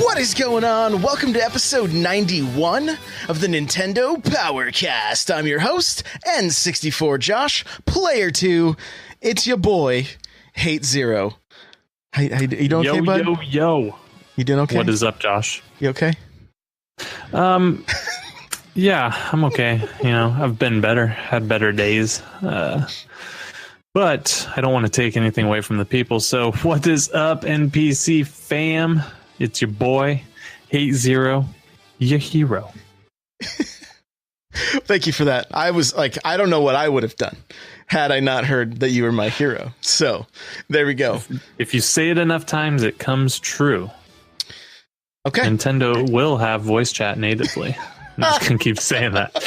What is going on? Welcome to episode 91 of the Nintendo Powercast. I'm your host, N64 Josh, player 2. It's your boy, Hate Zero. You doing okay, bud? Yo. You doing okay? What is up, Josh? You okay? Yeah, I'm okay. You know, I've been better, had better days. But I don't want to take anything away from the people. So what is up, NPC fam? It's your boy, Hate Zero, your hero. Thank you for that. I was like, I don't know what I would have done had I not heard that you were my hero. So there we go. If you say it enough times, it comes true. Okay. Nintendo will have voice chat natively. I'm just going to keep saying that.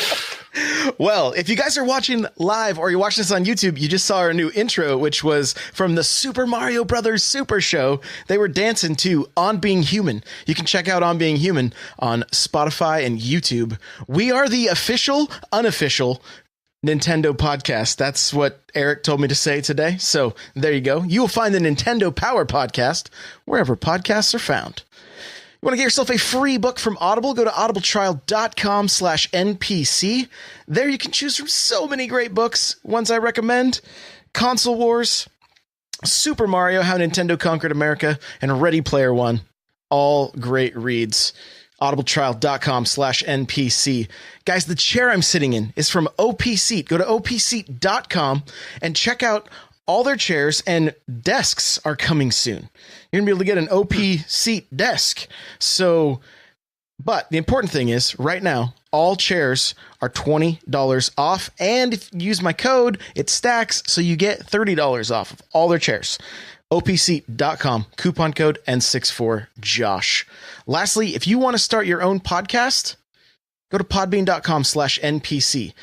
Well, if you guys are watching live or you're watching this on YouTube, you just saw our new intro, which was from the Super Mario Brothers Super Show. They were dancing to On Being Human. You can check out On Being Human on Spotify and YouTube. We are the official, unofficial Nintendo podcast. That's what Eric told me to say today. So there you go. You will find the Nintendo Power Podcast wherever podcasts are found. You want to get yourself a free book from Audible? Go to audibletrial.com/NPC. There you can choose from so many great books. Ones I recommend: Console Wars, Super Mario, How Nintendo Conquered America, and Ready Player One. All great reads. audibletrial.com/NPC. Guys, the chair I'm sitting in is from OP Seat. Go to opseat.com and check out all their chairs, and desks are coming soon. You're going to be able to get an OP Seat desk. So, but the important thing is, right now, all chairs are $20 off. And if you use my code, it stacks, so you get $30 off of all their chairs. opseat.com, coupon code N64Josh. Lastly, if you want to start your own podcast, go to podbean.com/NPC.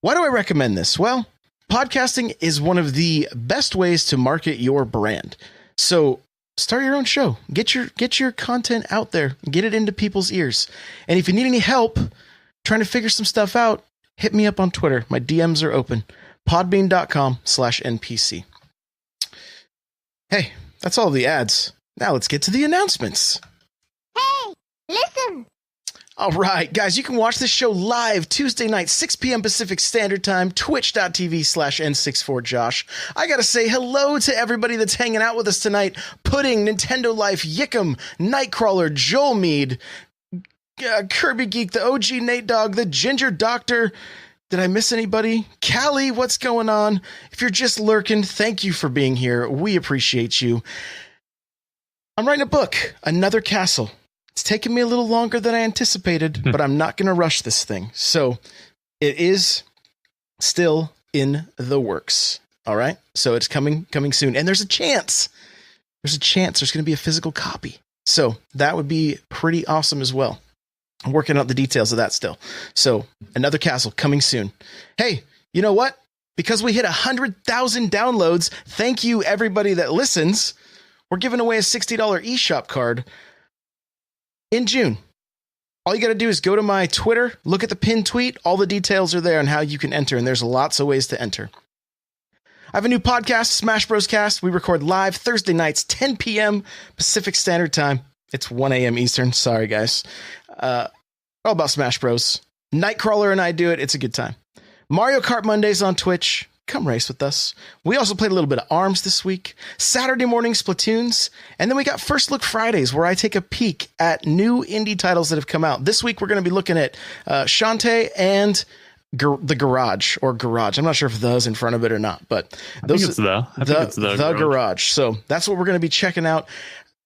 Why do I recommend this? Well, podcasting is one of the best ways to market your brand. So start your own show. Get your content out there. Get it into people's ears. And if you need any help trying to figure some stuff out, hit me up on Twitter. My DMs are open. Podbean.com/NPC. Hey, that's all the ads. Now let's get to the announcements. Hey, listen. All right, guys, you can watch this show live Tuesday night, 6 p.m. Pacific Standard Time, twitch.tv/N64Josh. I got to say hello to everybody that's hanging out with us tonight. Pudding, Nintendo Life, Yickum, Nightcrawler, Joel Mead, Kirby Geek, the OG Nate Dogg, the Ginger Doctor. Did I miss anybody? Callie, what's going on? If you're just lurking, thank you for being here. We appreciate you. I'm writing a book, Another Castle. It's taken me a little longer than I anticipated, but I'm not going to rush this thing. So it is still in the works. All right. So it's coming soon. And there's a chance there's going to be a physical copy. So that would be pretty awesome as well. I'm working out the details of that still. So Another Castle coming soon. Hey, you know what? Because we hit 100,000 downloads, thank you everybody that listens. We're giving away a $60 eShop card in June. All you got to do is go to my Twitter, look at the pinned tweet. All the details are there on how you can enter, and there's lots of ways to enter. I have a new podcast, Smash Bros. Cast. We record live Thursday nights, 10 p.m. Pacific Standard Time. It's 1 a.m. Eastern. Sorry, guys. All about Smash Bros. Nightcrawler and I do it. It's a good time. Mario Kart Mondays on Twitch. Come race with us. We also played a little bit of ARMS this week. Saturday morning Splatoons. And then we got First Look Fridays, where I take a peek at new indie titles that have come out. This week, we're going to be looking at Shantae and The Garage, or Garage. I'm not sure if the is in front of it or not, but I think it's the Garage. So that's what we're going to be checking out.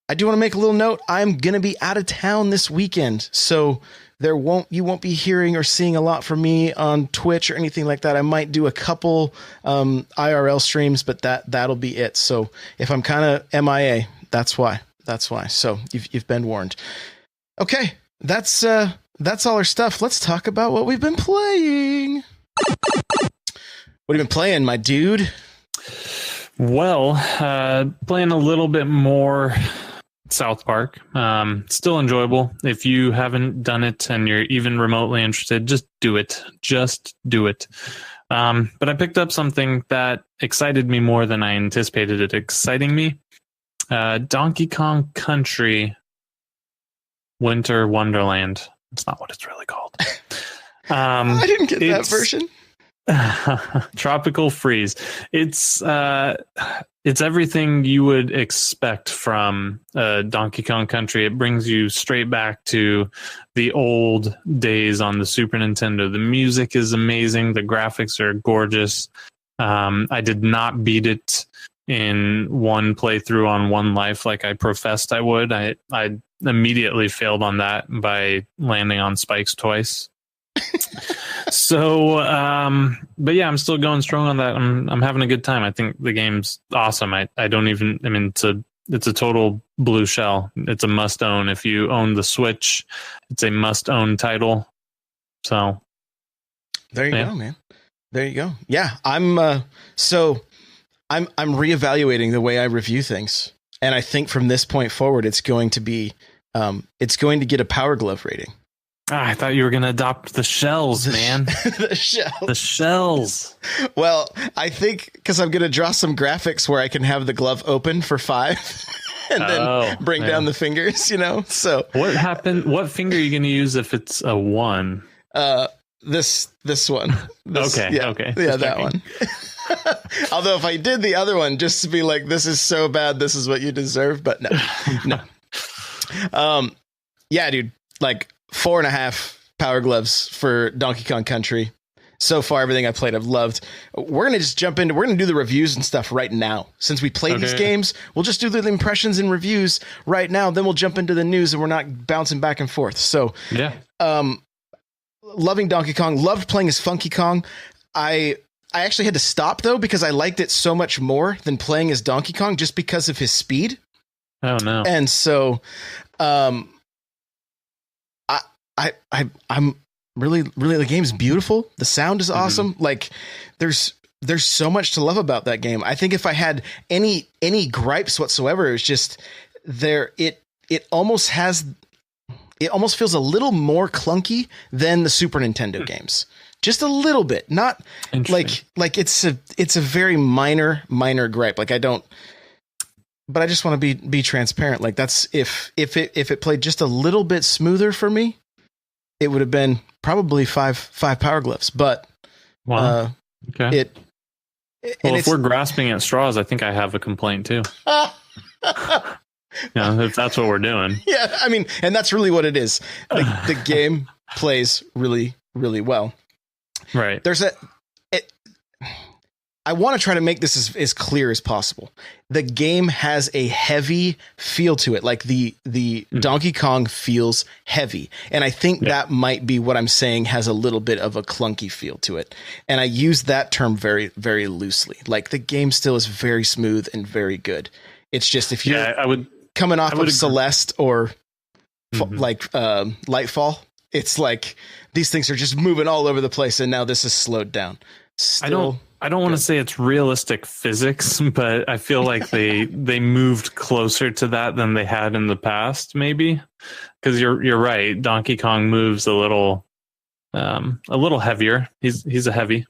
I do want to make a little note. I'm going to be out of town this weekend, so you won't be hearing or seeing a lot from me on Twitch or anything like that. I might do a couple IRL streams, but that'll be it. So if I'm kind of MIA, that's why. So you've been warned. Okay, that's all our stuff. Let's talk about what we've been playing. What have you been playing, my dude? Well, playing a little bit more South Park. Still enjoyable. If you haven't done it and you're even remotely interested, just do it. But I picked up something that excited me more than I anticipated it exciting me. Donkey Kong Country Winter Wonderland. It's not what it's really called. I didn't get that version. Tropical Freeze. It's everything you would expect from Donkey Kong Country. It brings you straight back to the old days on the Super Nintendo. The music is amazing. The graphics are gorgeous. I did not beat it in one playthrough on one life like I professed I would. I immediately failed on that by landing on spikes twice. So, but yeah, I'm still going strong on that. I'm having a good time. I think the game's awesome. I mean, it's a total blue shell. It's a must own. If you own the Switch, it's a must own title. So there you go, man. There you go. Yeah. I'm reevaluating the way I review things. And I think from this point forward, it's going to get a Power Glove rating. I thought you were going to adopt the shells, man. The shells. Well, I think because I'm going to draw some graphics where I can have the glove open for 5 and then bring down the fingers, So what happened? What finger are you going to use if it's a 1? This one. Okay. Yeah, that one. Although if I did the other one just to be like, this is so bad, this is what you deserve, but no. Yeah, dude, like 4.5 Power Gloves for Donkey Kong Country. So far, everything I played, I've loved. We're going to just we're going to do the reviews and stuff right now. Since we played these games, we'll just do the impressions and reviews right now. Then we'll jump into the news and we're not bouncing back and forth. So, yeah. Loving Donkey Kong, loved playing as Funky Kong. I actually had to stop though, because I liked it so much more than playing as Donkey Kong just because of his speed. Oh no. And so, I'm really, the game's beautiful. The sound is awesome. Mm-hmm. Like there's so much to love about that game. I think if I had any gripes whatsoever, it's just it almost feels a little more clunky than the Super Nintendo games. Just a little bit, not like it's a very minor gripe. Like but I just want to be transparent. Like that's if it played just a little bit smoother for me, it would have been probably five Power Gloves. But wow. Okay. If we're grasping at straws, I think I have a complaint too. If that's what we're doing. Yeah, I mean, and that's really what it is. The game plays really, really well. Right. I want to try to make this as clear as possible. The game has a heavy feel to it. Like the Donkey Kong feels heavy. And I think that might be what I'm saying has a little bit of a clunky feel to it. And I use that term very, very loosely. Like the game still is very smooth and very good. It's just if you're coming off of Celeste or Lightfall, it's like these things are just moving all over the place. And now this is slowed down. I don't want to say it's realistic physics, but I feel like they moved closer to that than they had in the past, maybe. Because you're right, Donkey Kong moves a little heavier. He's a heavy.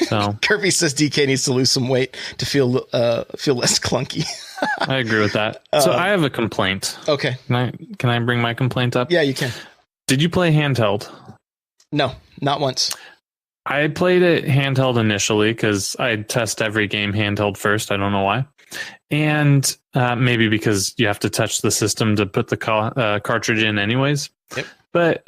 So Kirby says DK needs to lose some weight to feel less clunky. I agree with that. So I have a complaint. Okay. Can I bring my complaint up? Yeah, you can. Did you play handheld? No, not once. I played it handheld initially because I test every game handheld first. I don't know why. And maybe because you have to touch the system to put the cartridge in anyways. Yep. But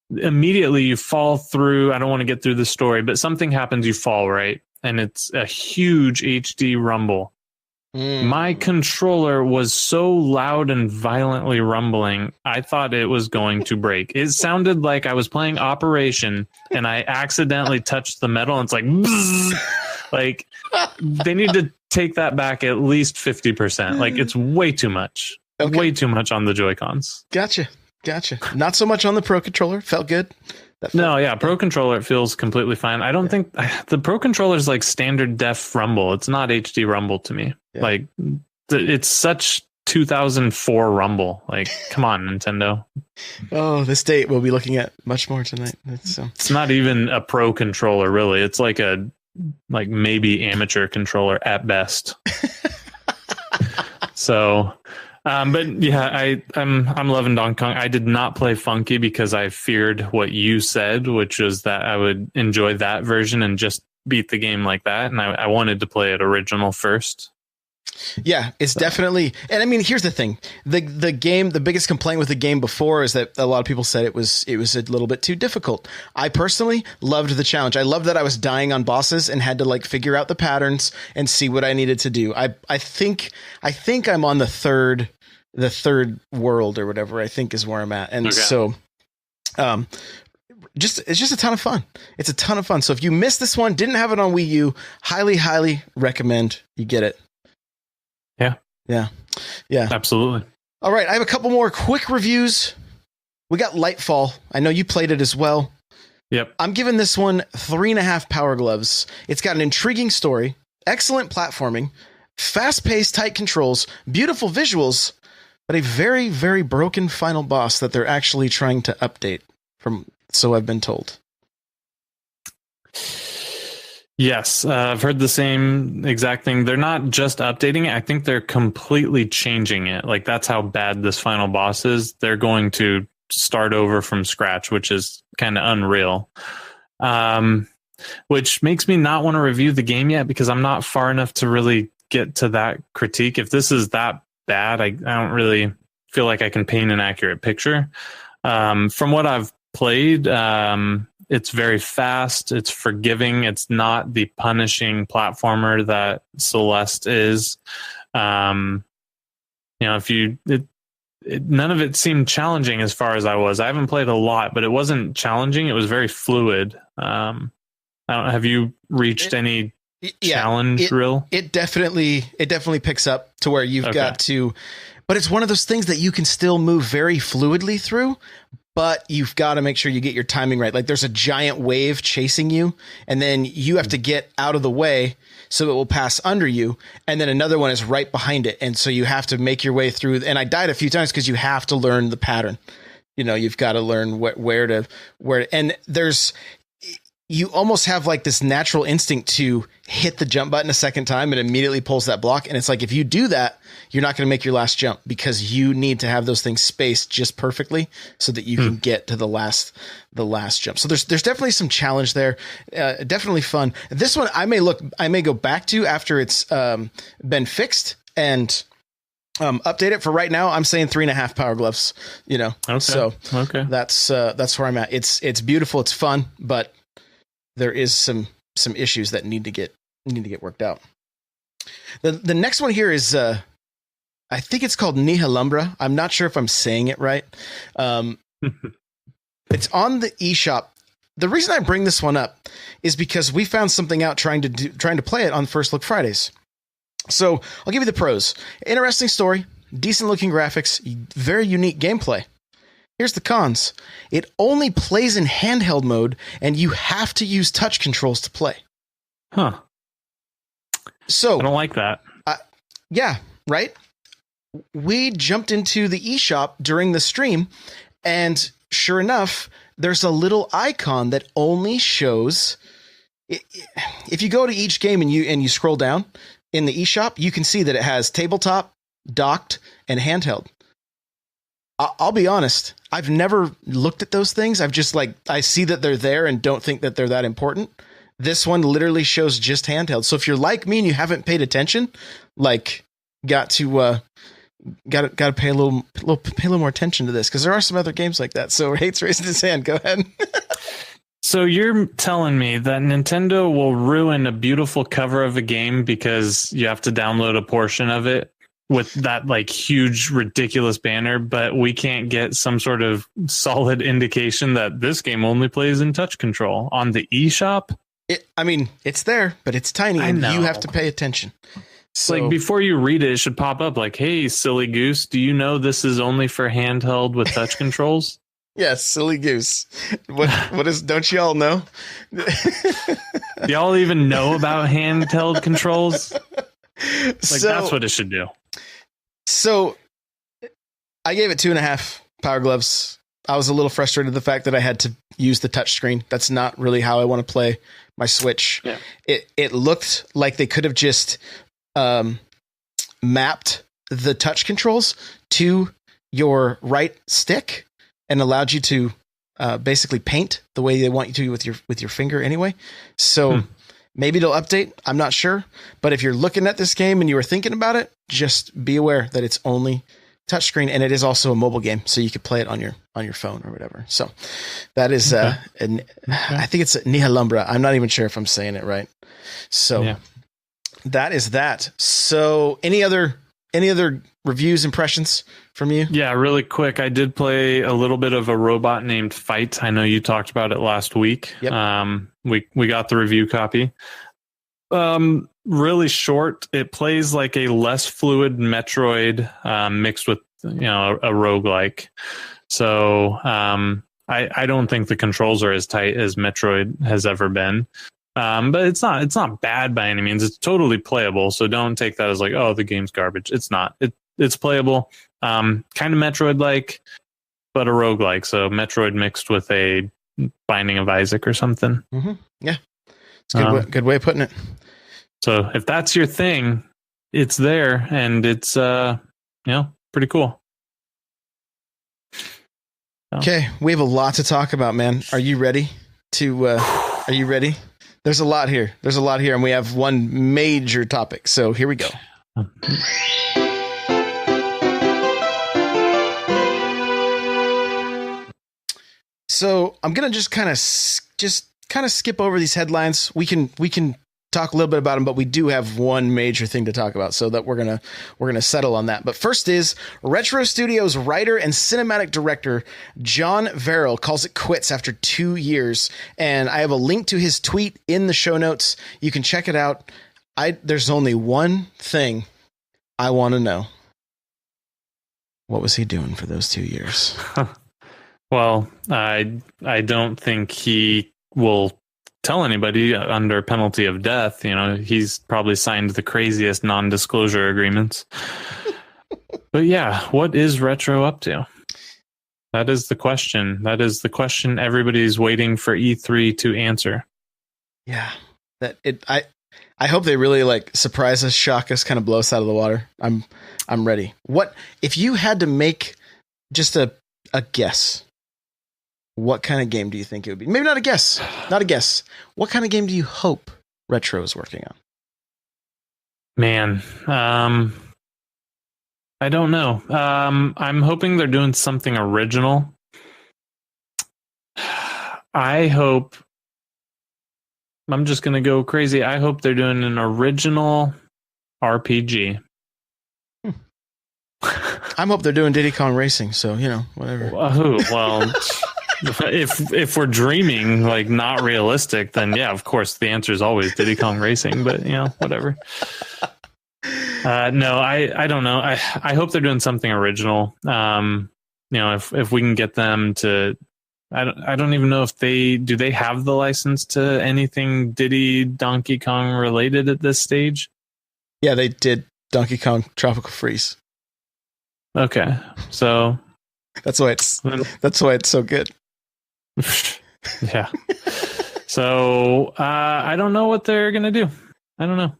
immediately you fall through. I don't want to get through the story, but something happens. You fall, right? And it's a huge HD rumble. My controller was so loud and violently rumbling, I thought it was going to break. It sounded like I was playing Operation and I accidentally touched the metal and it's like, bzzz. Like they need to take that back at least 50%. Like it's way too much. Okay. Way too much on the Joy-Cons. Gotcha. Not so much on the Pro Controller. Felt good. Pro Controller feels completely fine. I don't think the Pro Controller is like standard def rumble. It's not HD rumble to me. Yeah. Like it's such 2004 rumble. Like, come on, Nintendo. Oh, this date we'll be looking at much more tonight. It's not even a Pro Controller, really. It's like maybe amateur controller at best. So, But yeah, I'm loving Donkey Kong. I did not play Funky because I feared what you said, which was that I would enjoy that version and just beat the game like that. And I wanted to play it original first. Yeah, it's definitely, and I mean, here's the thing: the game, the biggest complaint with the game before is that a lot of people said it was a little bit too difficult. I personally loved the challenge. I loved that I was dying on bosses and had to like figure out the patterns and see what I needed to do. I think I'm on the third world or whatever I think is where I'm at, and so it's just a ton of fun. It's a ton of fun. So if you missed this one, didn't have it on Wii U, highly recommend you get it. Yeah. Absolutely. All right. I have a couple more quick reviews. We got Lightfall. I know you played it as well. Yep. I'm giving this one 3.5 Power Gloves. It's got an intriguing story, excellent platforming, fast-paced, tight controls, beautiful visuals, but a very, very broken final boss that they're actually trying to update, so I've been told. Yes, I've heard the same exact thing. They're not just updating it. I think they're completely changing it. Like, that's how bad this final boss is. They're going to start over from scratch, which is kind of unreal. Which makes me not want to review the game yet because I'm not far enough to really get to that critique. If this is that bad, I don't really feel like I can paint an accurate picture. From what I've played, it's very fast. It's forgiving. It's not the punishing platformer that Celeste is. None of it seemed challenging as far as I was. I haven't played a lot, but it wasn't challenging. It was very fluid. Have you reached any challenge drill? It definitely picks up to where you've got to, but it's one of those things that you can still move very fluidly through. But you've got to make sure you get your timing right. Like, there's a giant wave chasing you, and then you have to get out of the way so it will pass under you. And then another one is right behind it. And so you have to make your way through. And I died a few times because you have to learn the pattern. You've got to learn where, and you almost have like this natural instinct to hit the jump button a second time and immediately pulls that block. And it's like, if you do that, you're not going to make your last jump because you need to have those things spaced just perfectly so that you can get to the last jump. So there's definitely some challenge there. Definitely fun. This one I may go back to after it's been fixed and update it. For right now, I'm saying 3.5 Power Gloves, Okay. So that's where I'm at. It's beautiful. It's fun, but there is some issues that need to get worked out. The next one here is I think it's called Nihilumbra. I'm not sure if I'm saying it right. It's on the eShop. The reason I bring this one up is because we found something out trying to play it on First Look Fridays. So I'll give you the pros. Interesting story, decent looking graphics, very unique gameplay. Here's the cons. It only plays in handheld mode, and you have to use touch controls to play. Huh. So I don't like that. Yeah, right? We jumped into the eShop during the stream, and sure enough, there's a little icon that only shows... If you go to each game and you scroll down in the eShop, you can see that it has tabletop, docked, and handheld. I'll be honest. I've never looked at those things. I see that they're there and don't think that they're that important. This one literally shows just handheld. So if you're like me and you haven't paid attention, got to pay a little more attention to this because there are some other games like that. So Hate's raising his hand. Go ahead. So you're telling me that Nintendo will ruin a beautiful cover of a game because you have to download a portion of it with that huge, ridiculous banner, but we can't get some sort of solid indication that this game only plays in touch control on the eShop? It's there, but it's tiny and you have to pay attention. So before you read it, it should pop up hey, silly goose, do you know this is only for handheld with touch controls? Yes, silly goose. What is, don't y'all know? Y'all even know about handheld controls? That's what it should do. So I gave it 2.5 Power Gloves. I was a little frustrated with the fact that I had to use the touch screen. That's not really how I want to play my Switch. Yeah. It looked like they could have just mapped the touch controls to your right stick and allowed you to basically paint the way they want you to with your finger anyway. So maybe it'll update. I'm not sure. But if you're looking at this game and you were thinking about it, just be aware that it's only touchscreen, and it is also a mobile game, so you could play it on your phone or whatever. So that is I think it's Nihilumbra. I'm not even sure if I'm saying it right. So that is that. So any other reviews, impressions from you? Yeah, really quick. I did play a little bit of a robot named Fight. I know you talked about it last week. Yep. We got the review copy. Really short. It plays like a less fluid Metroid mixed with a roguelike. So I don't think the controls are as tight as Metroid has ever been. But it's not bad by any means. It's totally playable. So don't take that as like, oh, the game's garbage. It's not. It's playable. Kind of Metroid-like, but a roguelike. So Metroid mixed with a Binding of Isaac or something. Mm-hmm. Yeah, it's a good way of putting it. So if that's your thing, it's there, and it's pretty cool. Okay, we have a lot to talk about, man. Are you ready? Are you ready? There's a lot here, and we have one major topic. So here we go. So I'm gonna just kind of skip over these headlines. We can talk a little bit about them, but we do have one major thing to talk about, so that we're gonna settle on that. But first is Retro Studios writer and cinematic director John Verrill calls it quits after 2 years, and I have a link to his tweet in the show notes. You can check it out. There's only one thing I want to know. What was he doing for those 2 years? Well, I don't think he will tell anybody under penalty of death. He's probably signed the craziest non-disclosure agreements. But yeah, what is Retro up to? That is the question. That is the question everybody's waiting for E3 to answer. Yeah, I hope they really surprise us, shock us, kind of blow us out of the water. I'm ready. What if you had to make just a guess? What kind of game do you think it would be? Maybe not a guess. What kind of game do you hope Retro is working on? Man, I don't know. I'm hoping they're doing something original. I'm just going to go crazy. I hope they're doing an original RPG. I hope they're doing Diddy Kong Racing, so, whatever. Well, if we're dreaming not realistic, then yeah, of course the answer is always Diddy Kong Racing, but whatever. No, I don't know. I hope they're doing something original. If we can get them to, I don't even know if they have the license to anything Diddy Donkey Kong related at this stage. Yeah, they did Donkey Kong Tropical Freeze. Okay, so that's why it's so good. Yeah. So I don't know what they're gonna do. I don't know.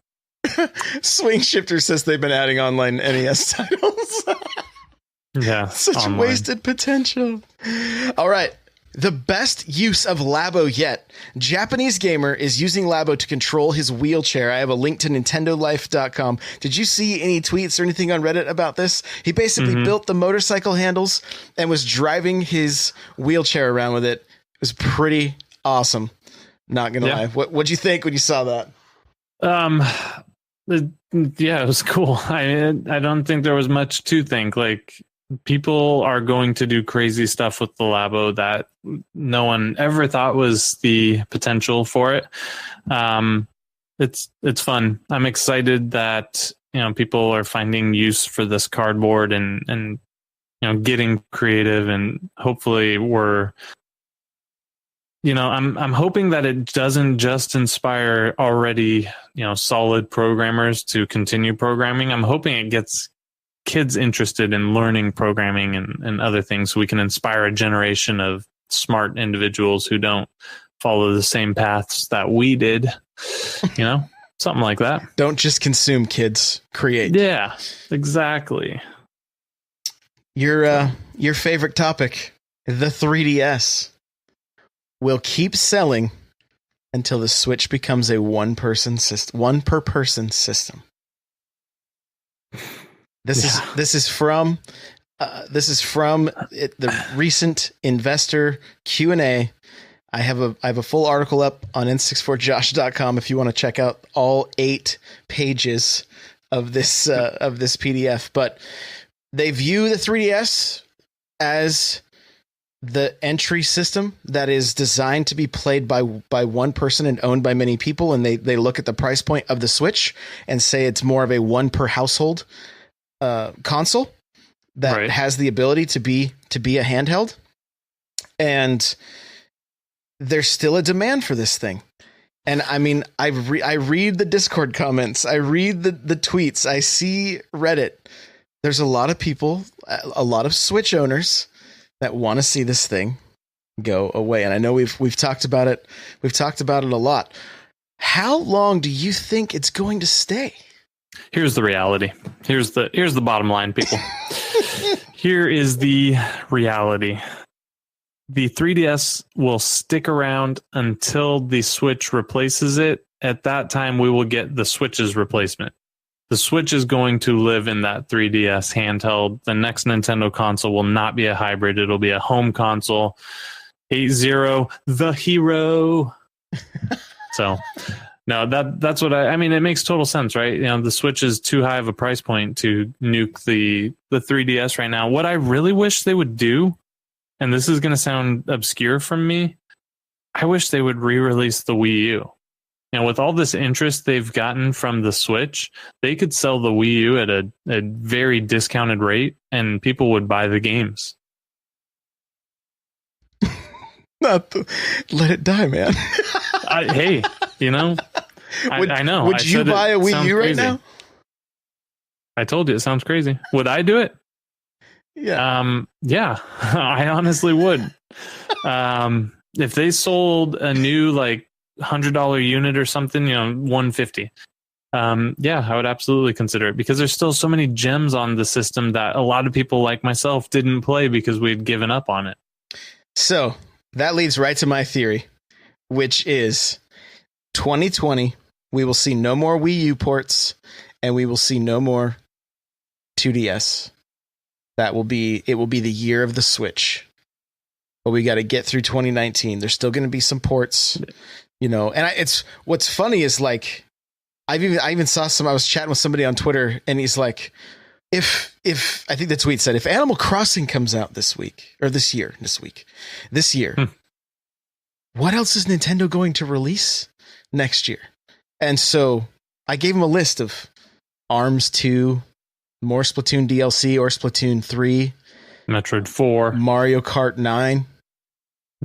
Swing Shifter says they've been adding online NES titles. Yeah, such online. Wasted potential. All right. The best use of Labo yet. Japanese gamer is using Labo to control his wheelchair. I have a link to nintendolife.com. Did you see any tweets or anything on Reddit about this? He basically built the motorcycle handles and was driving his wheelchair around with it. It was pretty awesome. Not gonna lie. What'd you think when you saw that? Yeah, it was cool. I don't think there was much to think. People are going to do crazy stuff with the Labo that no one ever thought was the potential for it. It's fun. I'm excited that people are finding use for this cardboard and getting creative, and hopefully we're I'm hoping that it doesn't just inspire already solid programmers to continue programming. I'm hoping it gets kids interested in learning programming and other things, so we can inspire a generation of smart individuals who don't follow the same paths that we did. Something like that. Don't just consume, kids. Create. Yeah, exactly. Your favorite topic, the 3DS, will keep selling until the Switch becomes a one per person system. This is from the recent investor Q&A. I have a full article up on n64josh.com if you want to check out all 8 pages of this PDF. But they view the 3DS as the entry system that is designed to be played by one person and owned by many people, and they look at the price point of the Switch and say it's more of a one per household console that has the ability to be a handheld. And there's still a demand for this thing. And I mean, I read the Discord comments, I read the tweets, I see Reddit. There's a lot of people, a lot of Switch owners that want to see this thing go away. And I know we've talked about it. We've talked about it a lot. How long do you think it's going to stay? Here's the reality. Here's the bottom line, people. Here is the reality. The 3DS will stick around until the Switch replaces it. At that time, we will get the Switch's replacement. The Switch is going to live in that 3DS handheld. The next Nintendo console will not be a hybrid. It'll be a home console. 8-0, the hero. So, no, that's what I mean, it makes total sense, right? You know, the Switch is too high of a price point to nuke the 3DS right now. What I really wish they would do, and this is going to sound obscure from me, I wish they would re-release the Wii U. You know, with all this interest they've gotten from the Switch, they could sell the Wii U at a very discounted rate, and people would buy the games. Let it die, man. Hey, you know, I know. Would you buy a Wii U right now? I told you it sounds crazy. Would I do it? Yeah. Yeah, I honestly would. If they sold a new like $100 unit or something, you know, $150. Yeah, I would absolutely consider it, because there's still so many gems on the system that a lot of people like myself didn't play because we'd given up on it. So that leads right to my theory, which is 2020, we will see no more Wii U ports, and we will see no more 2DS. It will be the year of the Switch. But we got to get through 2019. There's still going to be some ports, you know. And it's what's funny is like I even saw I was chatting with somebody on Twitter, and he's like, if I think the tweet said, if Animal Crossing comes out this year, what else is Nintendo going to release next year? And so I gave him a list of ARMS 2, more Splatoon DLC or Splatoon 3, Metroid 4, Mario Kart 9.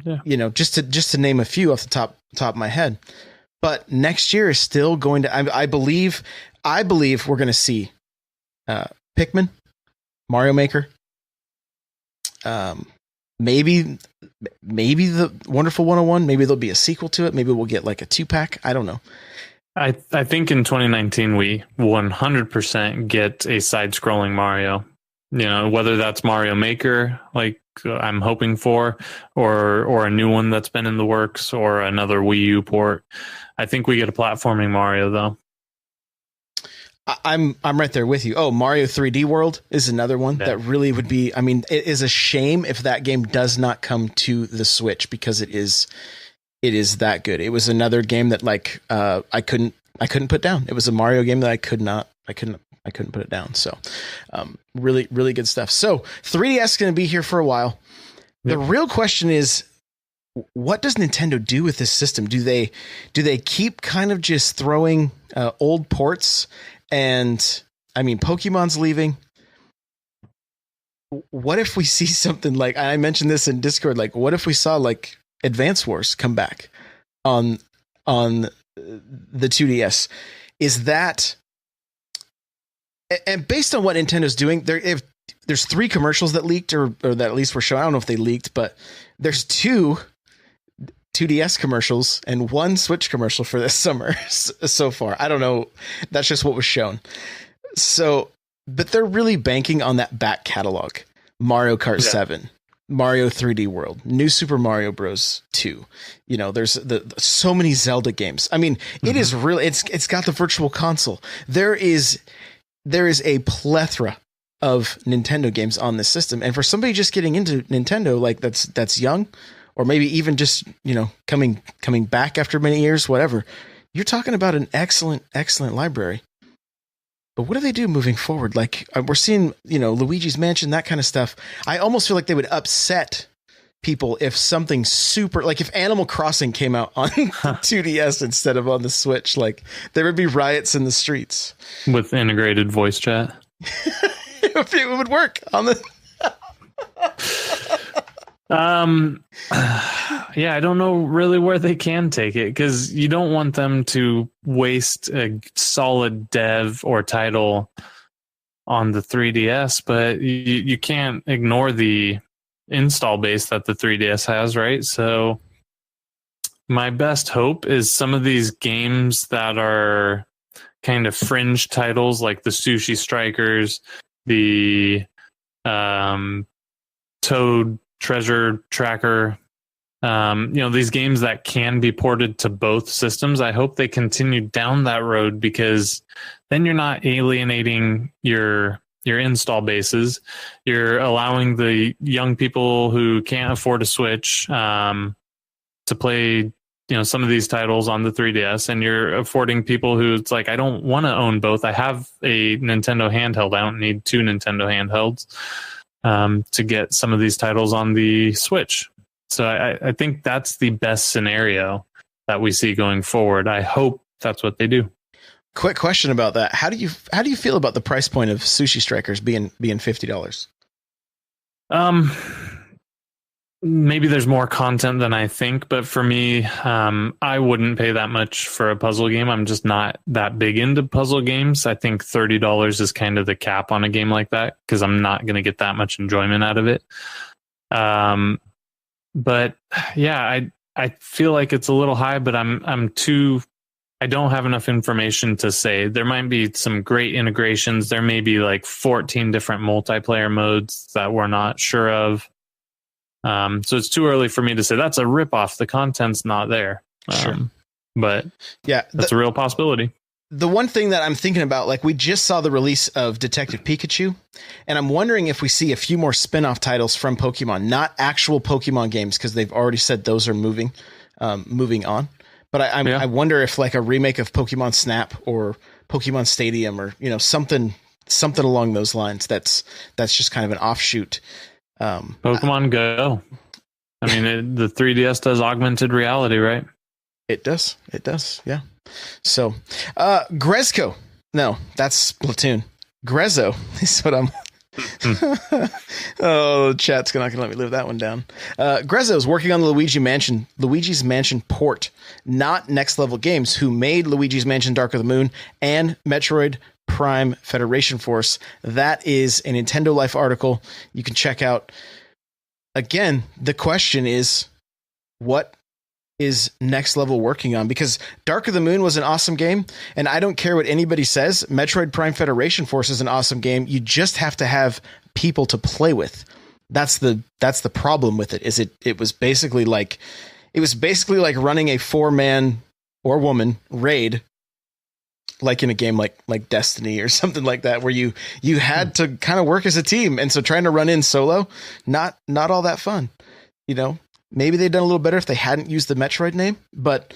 Yeah. You know, just to name a few off the top of my head. But next year is still going to, I believe we're going to see Pikmin, Mario Maker, maybe the Wonderful 101. Maybe there'll be a sequel to it. Maybe we'll get like a 2-pack. I don't know. I think in 2019 we 100% get a side-scrolling Mario. You know, whether that's Mario Maker, like I'm hoping for, or a new one that's been in the works, or another Wii U port. I think we get a platforming Mario though. I'm right there with you. Oh, Mario 3D World is another one that really would be. I mean, it is a shame if that game does not come to the Switch, because it is that good. It was another game that like I couldn't put down. It was a Mario game that I couldn't put it down. So really, really good stuff. So 3DS is going to be here for a while. Yep. The real question is, what does Nintendo do with this system? Do they keep kind of just throwing old ports? And I mean, Pokemon's leaving. What if we see something like, I mentioned this in Discord, like what if we saw like Advance Wars come back on the 2DS? Is that, and based on what Nintendo's doing, there's 3 commercials that leaked or that at least were shown. I don't know if they leaked, but there's 2 2DS commercials and 1 Switch commercial for this summer so far. I don't know. That's just what was shown. So, but they're really banking on that back catalog. Mario Kart 7, Mario 3D World, New Super Mario Bros. 2. You know, there's so many Zelda games. I mean, it is really, it's got the Virtual Console. There is a plethora of Nintendo games on this system. And for somebody just getting into Nintendo, like that's young, or maybe even just, you know, coming back after many years, whatever, you're talking about an excellent library. But what do they do moving forward? Like, we're seeing, you know, Luigi's Mansion, that kind of stuff. I almost feel like they would upset people if something super, like if Animal Crossing came out on 2DS instead of on the Switch. Like, there would be riots in the streets. With integrated voice chat. It would work on the... Yeah, I don't know really where they can take it, because you don't want them to waste a solid dev or title on the 3DS, but you can't ignore the install base that the 3DS has, right? So my best hope is some of these games that are kind of fringe titles, like the Sushi Strikers, the Toad Treasure Tracker, you know, these games that can be ported to both systems. I hope they continue down that road, because then you're not alienating your install bases. You're allowing the young people who can't afford a Switch to play, you know, some of these titles on the 3DS, and you're affording people who it's like, I don't want to own both. I have a Nintendo handheld. I don't need 2 Nintendo handhelds to get some of these titles on the Switch. So I think that's the best scenario that we see going forward. I hope that's what they do. Quick question about that. How do you feel about the price point of Sushi Strikers being $50? Maybe there's more content than I think, but for me, I wouldn't pay that much for a puzzle game. I'm just not that big into puzzle games. I think $30 is kind of the cap on a game like that, because I'm not going to get that much enjoyment out of it. But yeah, I feel like it's a little high, but I don't have enough information to say. There might be some great integrations. There may be like 14 different multiplayer modes that we're not sure of. So it's too early for me to say that's a ripoff. The content's not there. Sure. But yeah, that's a real possibility. The one thing that I'm thinking about, like, we just saw the release of Detective Pikachu, and I'm wondering if we see a few more spin-off titles from Pokemon, not actual Pokemon games, because they've already said those are moving on. But I wonder if like a remake of Pokemon Snap or Pokemon Stadium, or, you know, something along those lines. That's just kind of an offshoot. Pokemon Go. I mean, the 3DS does augmented reality, right? It does. Yeah. So, Grezco. No, that's Splatoon. Grezzo is what I'm. Oh, chat's not gonna let me live that one down. Grezzo is working on the Luigi's Mansion port, not Next Level Games, who made Luigi's Mansion: Dark of the Moon and Metroid Prime Federation Force. That is a Nintendo Life article you can check out. Again, the question is, what is Next Level working on? Because Dark of the Moon was an awesome game, and I don't care what anybody says, Metroid Prime Federation Force is an awesome game. You just have to have people to play with. That's the problem with it. Is it was basically like running a 4-man or woman raid, like in a game like Destiny or something like that, where you had to kind of work as a team. And so trying to run in solo, not all that fun, you know. Maybe they'd done a little better if they hadn't used the Metroid name, but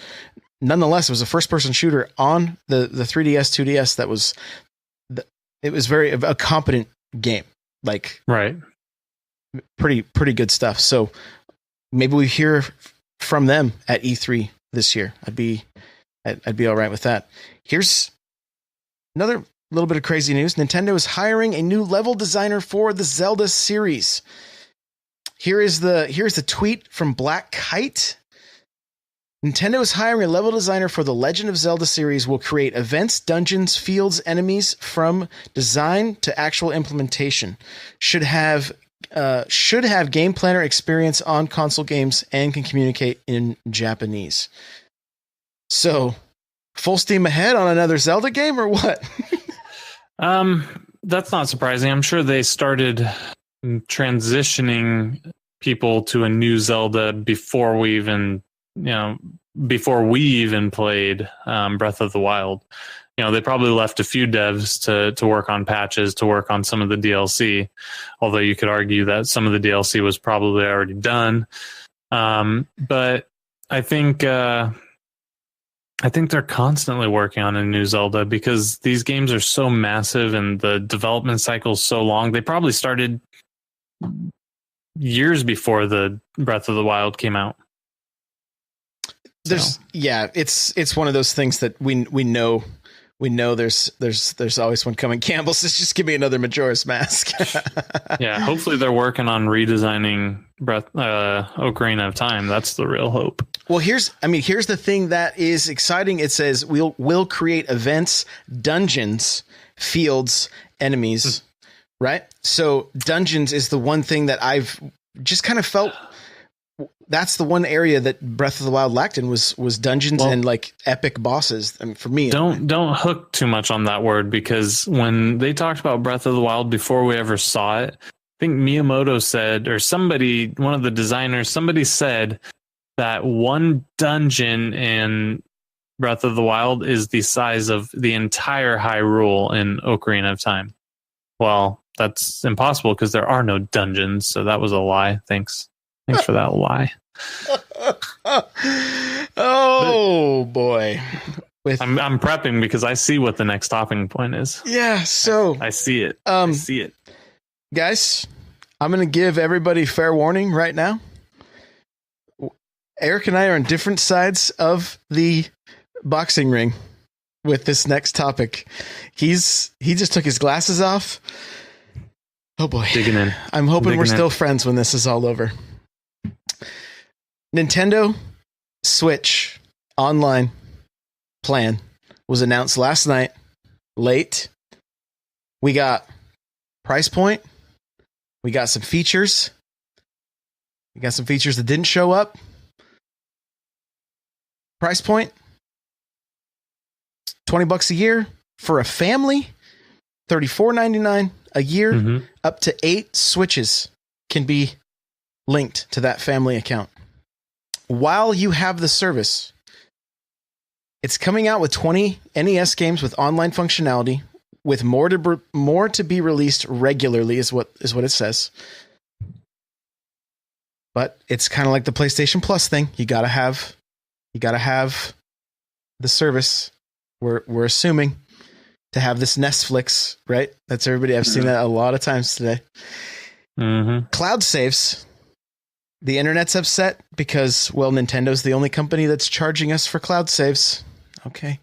nonetheless, it was a first-person shooter on the 3DS, 2DS. It was a competent game, like, right, pretty good stuff. So maybe we hear from them at E3 this year. I'd be all right with that. Here's another little bit of crazy news. Nintendo is hiring a new level designer for the Zelda series. Here's the tweet from BlackKite. Nintendo is hiring a level designer for the Legend of Zelda series. Will create events, dungeons, fields, enemies from design to actual implementation. Should have should have game planner experience on console games and can communicate in Japanese. So, full steam ahead on another Zelda game or what? That's not surprising. I'm sure they started transitioning people to a new Zelda before we even played Breath of the Wild. They probably left a few devs to work on patches, to work on some of the DLC, although you could argue that some of the DLC was probably already done. But I think they're constantly working on a new Zelda because these games are so massive and the development cycle is so long. They probably started years before the Breath of the Wild came out. It's one of those things that we know there's always one coming. Campbell says, just give me another Majora's Mask. Yeah, hopefully they're working on redesigning Ocarina of Time. That's the real hope. Well, here's the thing that is exciting. It says we'll create events, dungeons, fields, enemies, right? So dungeons is the one thing that I've just kind of felt that's the one area that Breath of the Wild lacked in was dungeons and like epic bosses. I mean, for me, don't hook too much on that word, because when they talked about Breath of the Wild before we ever saw it, I think Miyamoto said, or somebody, one of the designers, somebody said that one dungeon in Breath of the Wild is the size of the entire Hyrule in Ocarina of Time. Well, that's impossible because there are no dungeons, so that was a lie. Thanks for that lie. Boy. I'm prepping because I see what the next stopping point is. Yeah, so I see it. I see it. Guys, I'm going to give everybody fair warning right now. Eric and I are on different sides of the boxing ring with this next topic. He just took his glasses off. Oh boy. Digging in. I'm hoping we're still friends when this is all over. Nintendo Switch online plan was announced last night, late. We got price point. We got some features. We got some features that didn't show up. Price point, $20 a year for a family, $34.99 a year. Mm-hmm. Up to 8 Switches can be linked to that family account. While you have the service, it's coming out with 20 NES games with online functionality, with more to be released regularly, is what it says. But it's kind of like the PlayStation Plus thing. You gotta have the service. We're assuming to have this Netflix, right? That's everybody. I've seen that a lot of times today. Mm-hmm. Cloud saves. The internet's upset because, well, Nintendo's the only company that's charging us for cloud saves. Okay.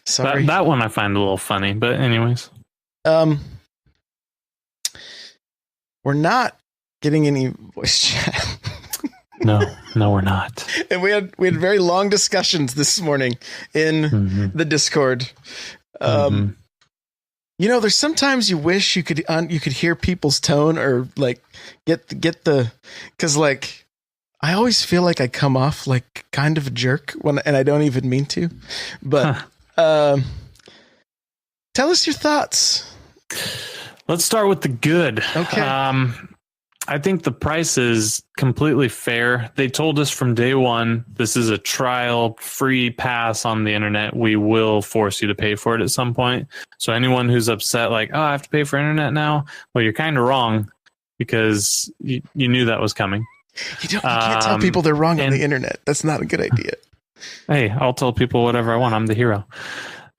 Sorry. That one I find a little funny, but anyways. We're not getting any voice chat. No, we're not. And we had very long discussions this morning in the Discord. There's sometimes you wish you could hear people's tone or like get the, because like I always feel like I come off like kind of a jerk and I don't even mean to. But tell us your thoughts. Let's start with the good. Okay. I think the price is completely fair. They told us from day one, this is a trial free pass on the internet. We will force you to pay for it at some point. So anyone who's upset, like, oh, I have to pay for internet now. Well, you're kind of wrong because you knew that was coming. You can't tell people they're wrong on the internet. That's not a good idea. Hey, I'll tell people whatever I want. I'm the hero.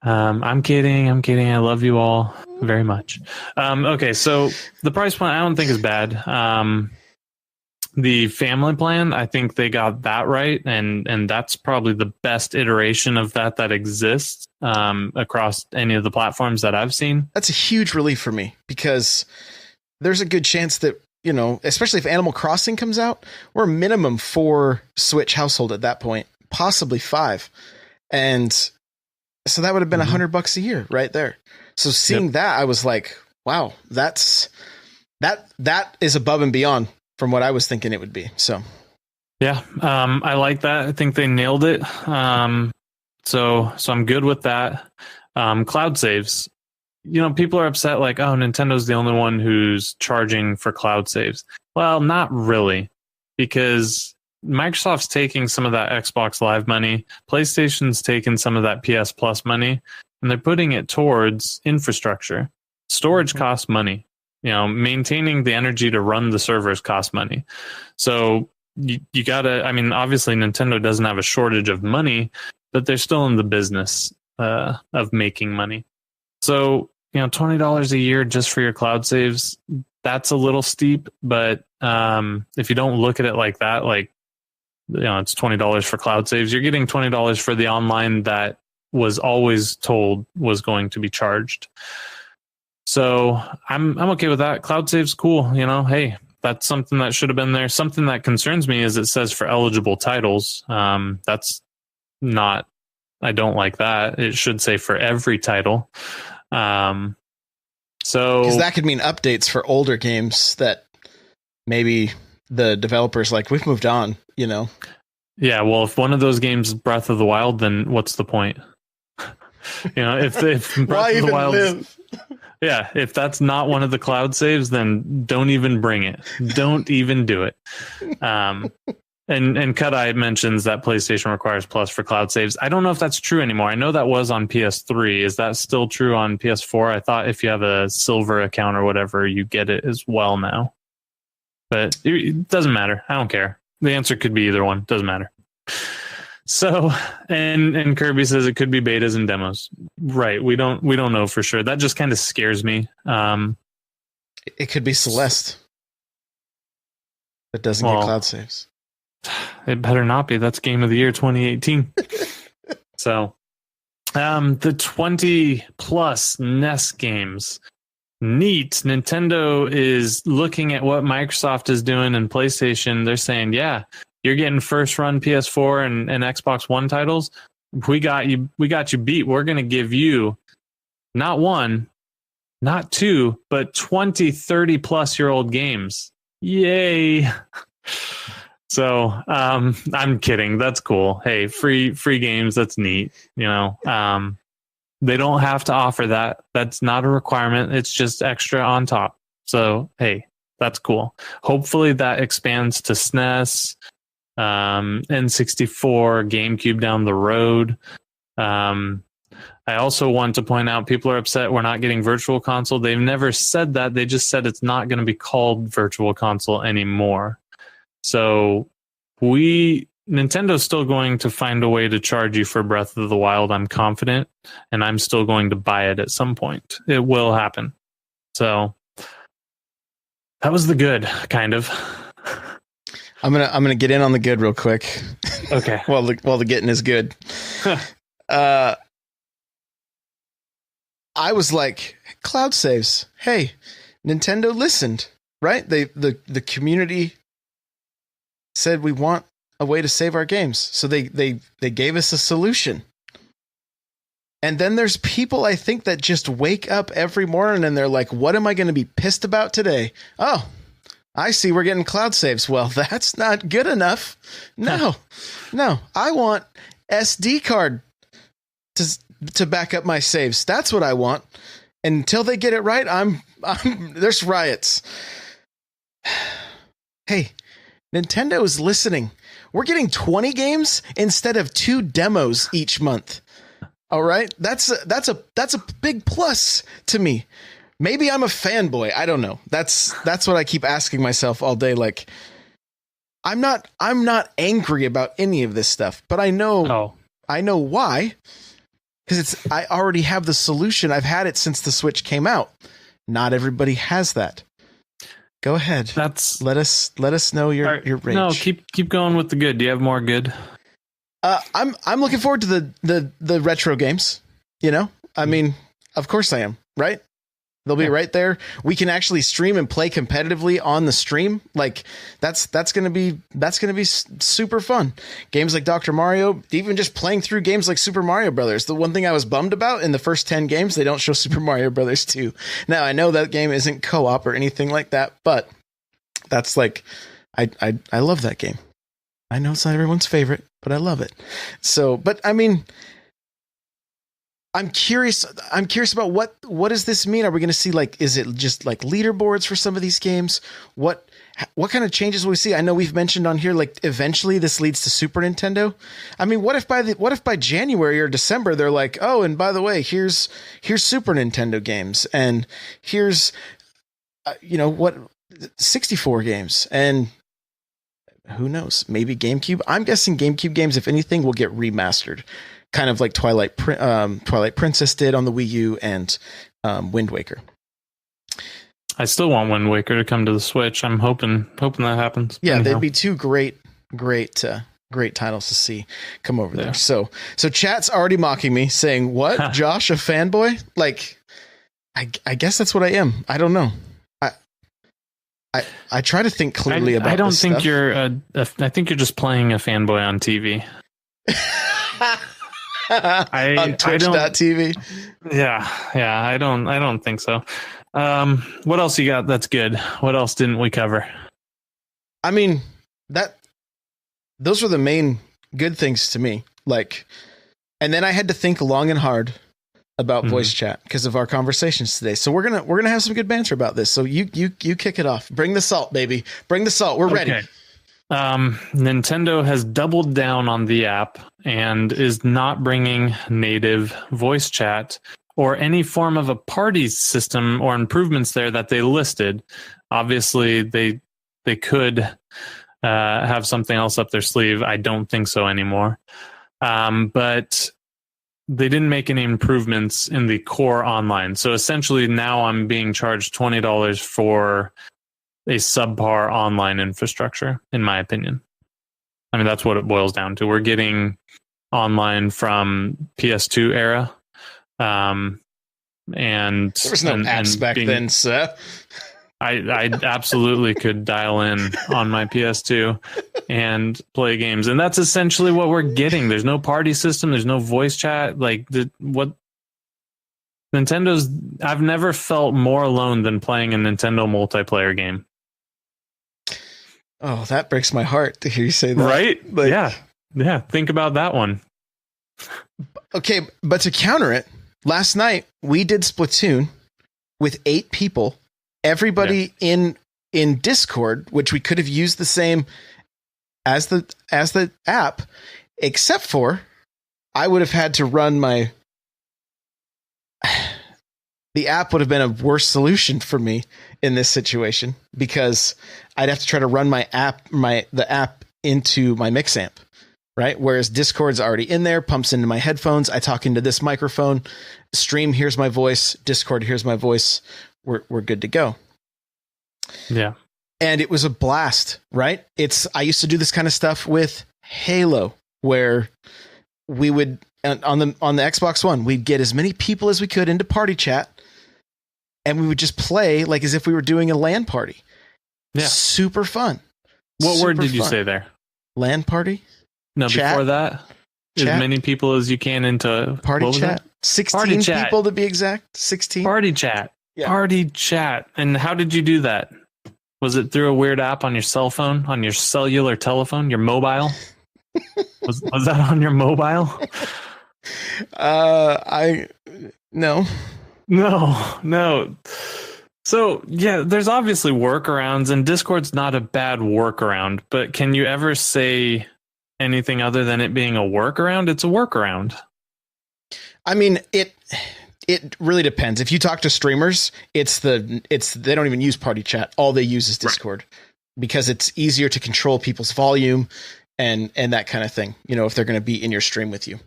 I'm kidding. I love you all very much. Okay, so the price point I don't think is bad. The family plan, I think they got that right, and that's probably the best iteration of that exists across any of the platforms that I've seen. That's a huge relief for me because there's a good chance that, especially if Animal Crossing comes out, we're minimum 4 Switch household at that point, possibly 5. And so that would have been $100 a year right there. So seeing that, I was like, wow, that's That is above and beyond from what I was thinking it would be. So Yeah, I like that. I think they nailed it. So I'm good with that. Cloud saves. People are upset like, oh, Nintendo's the only one who's charging for cloud saves. Well, not really, because Microsoft's taking some of that Xbox Live money, PlayStation's taking some of that PS Plus money, and they're putting it towards infrastructure. Storage costs money. Maintaining the energy to run the servers costs money. So you gotta, obviously Nintendo doesn't have a shortage of money, but they're still in the business of making money. So, $20 a year just for your cloud saves, that's a little steep, but if you don't look at it like that, it's $20 for cloud saves, you're getting $20 for the online that was always told was going to be charged. So I'm okay with that. Cloud saves, cool. Hey, that's something that should have been there. Something that concerns me is it says for eligible titles. That's not, I don't like that. It should say for every title. So because that could mean updates for older games that maybe the developers we've moved on, Yeah, well, if one of those games is Breath of the Wild, then what's the point? If Breath of the Wild live? Yeah, if that's not one of the cloud saves, then don't even bring it. Don't even do it. And Cut-Eye mentions that PlayStation requires Plus for cloud saves. I don't know if that's true anymore. I know that was on PS3. Is that still true on PS4? I thought if you have a silver account or whatever, you get it as well now. But it doesn't matter. I don't care. The answer could be either one. Doesn't matter. So, and Kirby says it could be betas and demos. Right. We don't know for sure. That just kind of scares me. It could be Celeste that doesn't get cloud saves. It better not be. That's Game of the Year 2018. So, the 20 plus NES games. Neat. Nintendo is looking at what Microsoft is doing and PlayStation. They're saying, yeah, you're getting first run PS4 and Xbox One titles. We got you beat. We're going to give you not one, not two, but 20, 30 plus year old games. Yay. So, I'm kidding. That's cool. Hey, free games. That's neat. They don't have to offer that. That's not a requirement. It's just extra on top. So, hey, that's cool. Hopefully that expands to SNES, N64, GameCube down the road. I also want to point out people are upset we're not getting Virtual Console. They've never said that. They just said it's not going to be called Virtual Console anymore. So Nintendo's still going to find a way to charge you for Breath of the Wild, I'm confident, and I'm still going to buy it at some point. It will happen. So that was the good, kind of. I'm gonna get in on the good real quick. Okay. while the getting is good. I was like, cloud saves. Hey, Nintendo listened, right? The community said we want a way to save our games. So they gave us a solution. And then there's people, I think, that just wake up every morning and they're like, what am I going to be pissed about today? Oh, I see we're getting cloud saves. Well, that's not good enough. No, I want SD card to back up my saves. That's what I want. And until they get it right, there's riots. Hey, Nintendo is listening. We're getting 20 games instead of 2 demos each month. All right. That's a big plus to me. Maybe I'm a fanboy. I don't know. That's what I keep asking myself all day. Like, I'm not angry about any of this stuff, but I know why. Because I already have the solution. I've had it since the Switch came out. Not everybody has that. Go ahead. Let us know your rage. No, keep going with the good. Do you have more good? I'm looking forward to the retro games. I mean, of course I am, right? They'll be right there. We can actually stream and play competitively on the stream. Like that's going to be super fun. Games like Dr. Mario, even just playing through games like Super Mario Brothers. The one thing I was bummed about in the first 10 games, they don't show Super Mario Brothers 2. Now I know that game isn't co-op or anything like that, but that's like, I love that game. I know it's not everyone's favorite, but I love it. So, but I mean, I'm curious about what does this mean? Are we going to see, like, is it just like leaderboards for some of these games? What kind of changes will we see? I know we've mentioned on here, like, eventually this leads to Super Nintendo. I mean, what if by January or December they're like, oh, and by the way, here's Super Nintendo games, and here's 64 games, and who knows? Maybe GameCube. I'm guessing GameCube games, if anything, will get remastered. Kind of like Twilight Princess did on the Wii U and Wind Waker. I still want Wind Waker to come to the Switch. I'm hoping that happens. Yeah, anyhow. They'd be two great titles to see come over there. So chat's already mocking me, saying, "What, Josh, a fanboy?" Like, I guess that's what I am. I don't know. I try to think clearly about. I don't think stuff. You're. I think you're just playing a fanboy on TV. On Twitch.tv. Yeah. I don't think so. What else you got that's good? What else didn't we cover? I mean, those were the main good things to me. Like, and then I had to think long and hard about voice chat because of our conversations today. So we're gonna have some good banter about this. So you kick it off. Bring the salt, baby. Bring the salt. We're ready. Nintendo has doubled down on the app and is not bringing native voice chat or any form of a party system or improvements there that they listed. Obviously, they could have something else up their sleeve. I don't think so anymore. But they didn't make any improvements in the core online. So essentially now I'm being charged $20 for a subpar online infrastructure, in my opinion. I mean, that's what it boils down to. We're getting online from PS2 era. And there was no apps back then, sir. I absolutely could dial in on my PS2 and play games. And that's essentially what we're getting. There's no party system. There's no voice chat. Like what Nintendo's, I've never felt more alone than playing a Nintendo multiplayer game. Oh, that breaks my heart to hear you say that. Right? Like, yeah. Think about that one. Okay, but to counter it, last night we did Splatoon with 8 people. Everybody in Discord, which we could have used the same as the app, except for I would have had to run my. The app would have been a worse solution for me in this situation because I'd have to try to run the app into my mix amp, right? Whereas Discord's already in there, pumps into my headphones. I talk into this microphone. Stream hears my voice. Discord hears my voice. We're good to go. Yeah. And it was a blast, right? I used to do this kind of stuff with Halo, where we would on the Xbox One, we'd get as many people as we could into party chat, and we would just play like as if we were doing a LAN party. Yeah. Super fun. What word did you say there? LAN party? No, chat? Before that? Chat? As many people as you can into party chat. 16 party people chat. To be exact. 16. Party chat. Yeah. Party chat. And how did you do that? Was it through a weird app on your cell phone, on your cellular telephone, your mobile? was that on your mobile? No. So yeah, there's obviously workarounds, and Discord's not a bad workaround, but can you ever say anything other than it being a workaround? It's a workaround. I mean, it really depends. If you talk to streamers, they don't even use party chat. All they use is Discord because it's easier to control people's volume and that kind of thing. You know, if they're going to be in your stream with you.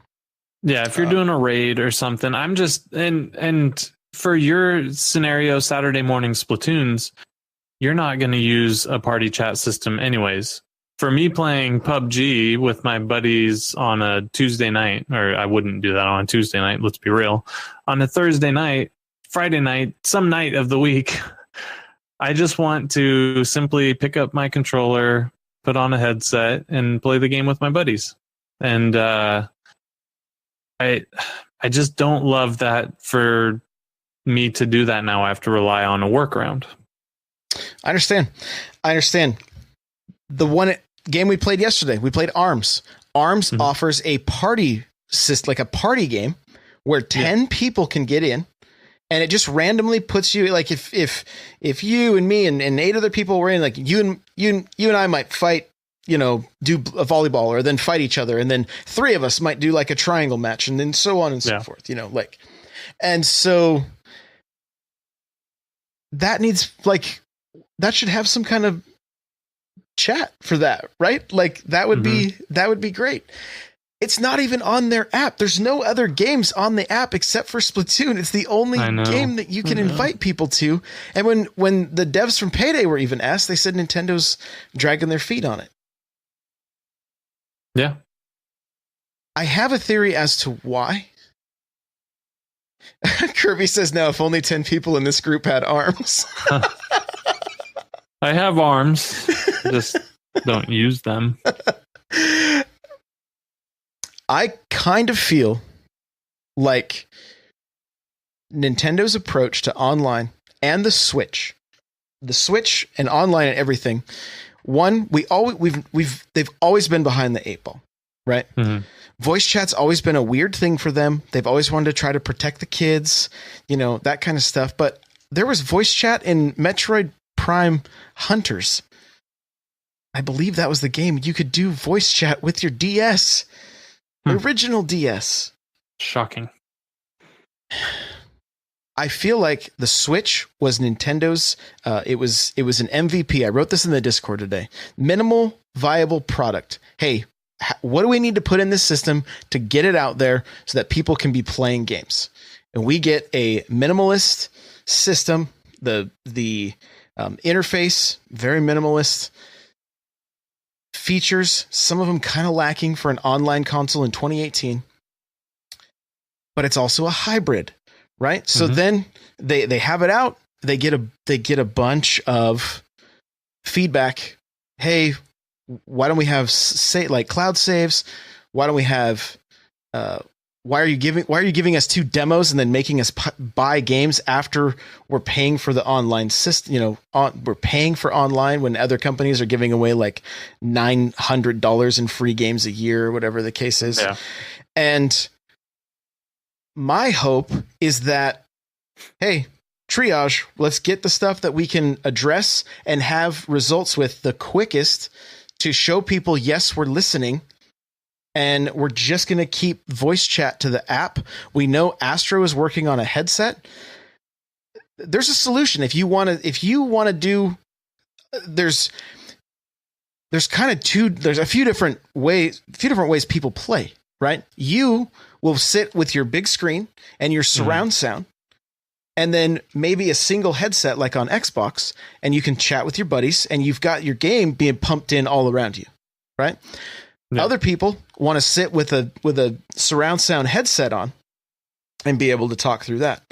Yeah, if you're doing a raid or something, I'm just and for your scenario, Saturday morning Splatoons, you're not going to use a party chat system anyways. For me playing PUBG with my buddies on a Tuesday night, or I wouldn't do that on a Tuesday night, let's be real. On a Thursday night, Friday night, some night of the week, I just want to simply pick up my controller, put on a headset, and play the game with my buddies. And I just don't love that for me to do that now. I have to rely on a workaround. I understand. The one game we played yesterday, we played Arms. Arms offers a party system, like a party game where 10 people can get in, and it just randomly puts you, like if you and me and 8 other people were in, like you and I might fight, do a volleyball, or then fight each other, and then 3 of us might do like a triangle match, and then so on and so forth, and so that needs, like, that should have some kind of chat for that, right? Like that would be great. It's not even on their app. There's no other games on the app except for Splatoon. It's the only game that you can invite people to. And when the devs from Payday were even asked, they said Nintendo's dragging their feet on it. Yeah. I have a theory as to why. Kirby says, no, if only 10 people in this group had arms. I have arms, just don't use them. I kind of feel like Nintendo's approach to online and the Switch and online and everything. One, they've always been behind the 8 ball, right? Mm-hmm. Voice chat's always been a weird thing for them. They've always wanted to try to protect the kids, that kind of stuff. But there was voice chat in Metroid Prime Hunters. I believe that was the game. You could do voice chat with your DS. The original DS. Shocking. I feel like the Switch was Nintendo's, it was an MVP. I wrote this in the Discord today. Minimal viable product. Hey, what do we need to put in this system to get it out there so that people can be playing games? And we get a minimalist system. The interface, very minimalist. Features, some of them kind of lacking for an online console in 2018. But it's also a hybrid, right? So then they have it out. They get a bunch of feedback. Hey, why don't we have cloud saves? Why don't we have why are you giving us 2 demos and then making us buy games after we're paying for the online system? We're paying for online when other companies are giving away like $900 in free games a year, or whatever the case is. Yeah. And my hope is that, hey, triage, let's get the stuff that we can address and have results with the quickest to show people, yes, we're listening. And we're just going to keep voice chat to the app. We know Astro is working on a headset. There's a solution. If you want to do, there's kind of there's a few different ways people play, right? You will sit with your big screen and your surround sound, and then maybe a single headset like on Xbox, and you can chat with your buddies, and you've got your game being pumped in all around you, right? Yeah. Other people want to sit with a surround sound headset on and be able to talk through that.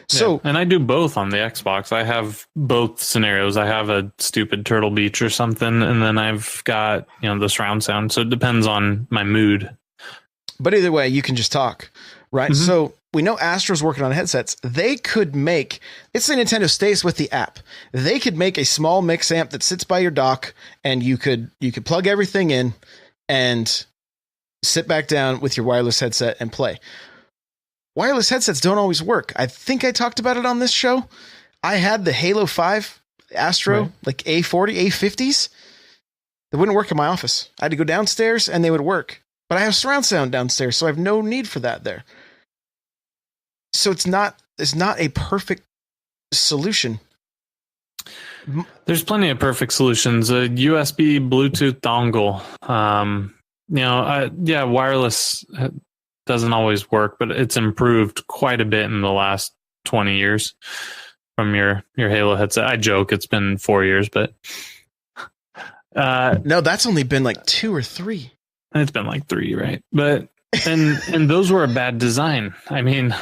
So, and I do both on the Xbox. I have both scenarios. I have a stupid Turtle Beach or something, and then I've got, the surround sound. So it depends on my mood. But either way, you can just talk, right? Mm-hmm. So we know Astro's working on headsets. They could make, it's the Nintendo stays with the app. They could make a small mix amp that sits by your dock, and you could plug everything in and sit back down with your wireless headset and play. Wireless headsets don't always work. I think I talked about it on this show. I had the Halo 5 Astro, like A40, A50s. They wouldn't work in my office. I had to go downstairs and they would work. But I have surround sound downstairs, so I have no need for that there. So it's not a perfect solution. There's plenty of perfect solutions. A USB Bluetooth dongle. Wireless doesn't always work, but it's improved quite a bit in the last 20 years from your Halo headset. I joke it's been 4 years, but no, that's only been like 2 or 3. It's been like 3, right? But and those were a bad design. I mean,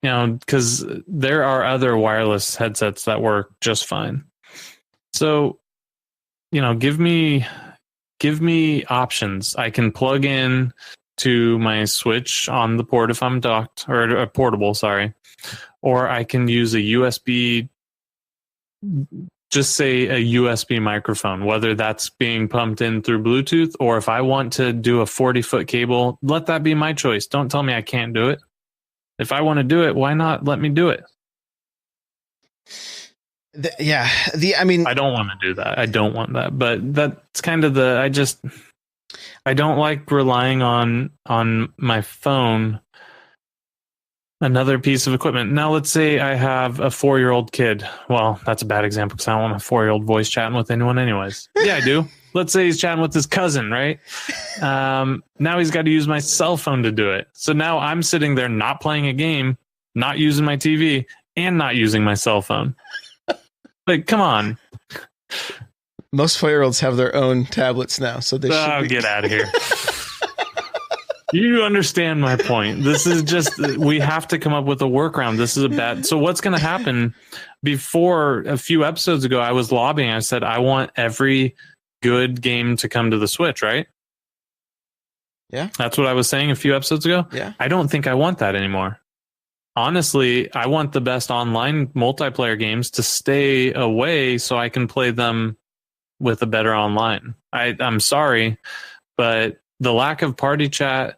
you know, because there are other wireless headsets that work just fine. So, you know, give me options. I can plug in to my Switch on the port if I'm docked, or portable, sorry. Or I can use a USB, just say a USB microphone, whether that's being pumped in through Bluetooth, or if I want to do a 40-foot cable, let that be my choice. Don't tell me I can't do it. If I want to do it, why not let me do it? I mean, I don't want to do that. I don't want that. But that's kind of I don't like relying on my phone, another piece of equipment. Now, let's say I have a 4-year-old kid. Well, that's a bad example because I don't want a 4-year-old voice chatting with anyone anyways. Yeah, I do. Let's say he's chatting with his cousin, right? Now he's got to use my cell phone to do it. So now I'm sitting there not playing a game, not using my TV, and not using my cell phone. Like, come on. Most 4-year-olds have their own tablets now, so they should get out of here. You understand my point. This is just, we have to come up with a workaround. This is a bad. So what's going to happen? Before a few episodes ago, I was lobbying. I said, I want every good game to come to the Switch, right? Yeah. That's what I was saying a few episodes ago. Yeah. I don't think I want that anymore. Honestly, I want the best online multiplayer games to stay away so I can play them with a better online. I'm sorry, but the lack of party chat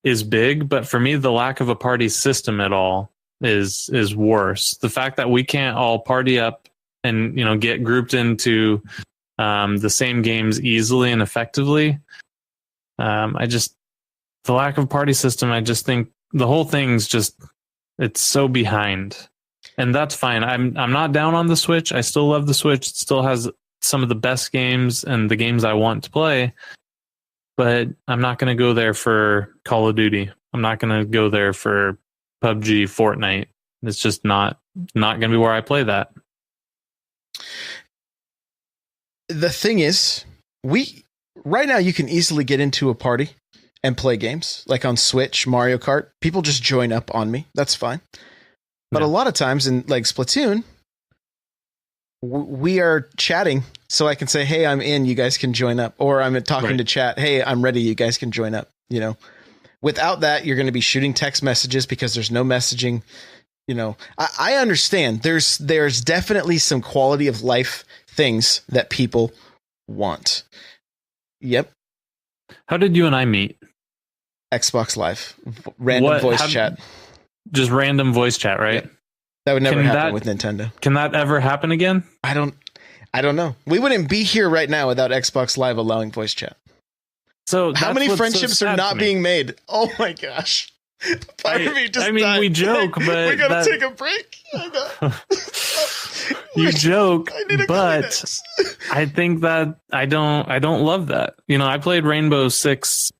is big, but for me, the lack of a party system at all is worse. The fact that we can't all party up and, you know, get grouped into the same games easily and effectively. The lack of party system, I just think the whole thing's just, it's so behind, and that's fine. I'm not down on the Switch. I still love the Switch. It still has some of the best games and the games I want to play, but I'm not going to go there for Call of Duty. I'm not going to go there for PUBG, Fortnite. It's just not going to be where I play that. The thing is, right now you can easily get into a party and play games like on Switch, Mario Kart. People just join up on me. That's fine. But Yeah. a lot of times in like Splatoon, we are chatting so I can say, hey, I'm in, you guys can join up. Or I'm talking to chat. Hey, I'm ready. You guys can join up. You know, without that, you're going to be shooting text messages because there's no messaging. You know, I understand there's definitely some quality of life things that people want. Yep. How did you and I meet? Xbox Live, random voice chat. Just random voice chat, right? Yeah. That would never happen with Nintendo. Can that ever happen again? I don't know. We wouldn't be here right now without Xbox Live allowing voice chat. So how many friendships are not being made? Oh my gosh. Part of me just died. We joke, but we gotta take a break. You joke, I need a but Kleenex. I think that I don't love that. You know, I played Rainbow Six,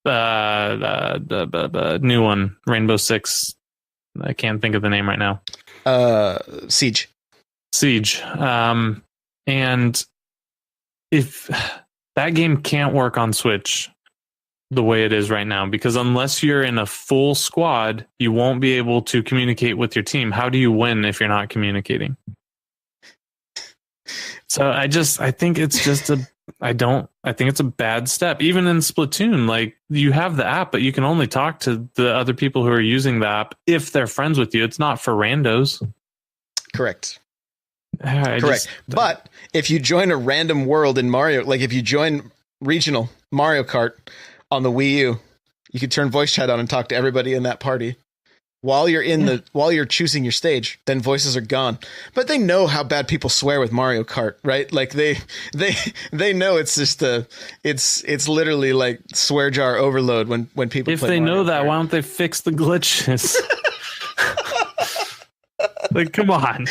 the new one, Rainbow Six. I can't think of the name right now. Siege. And if that game can't work on Switch the way it is right now, because unless you're in a full squad, you won't be able to communicate with your team. How do you win if you're not communicating? So I think it's just I think it's a bad step. Even in Splatoon, like, you have the app, but you can only talk to the other people who are using the app if they're friends with you. It's not for randos. Correct. But if you join a random world in Mario, like if you join regional Mario Kart on the Wii U, you can turn voice chat on and talk to everybody in that party while you're while you're choosing your stage. Then voices are gone. But they know how bad people swear with Mario Kart, right? Like they know it's just it's literally like swear jar overload when people. If play they Mario know that, Kart. why don't they fix the glitches? Like, come on.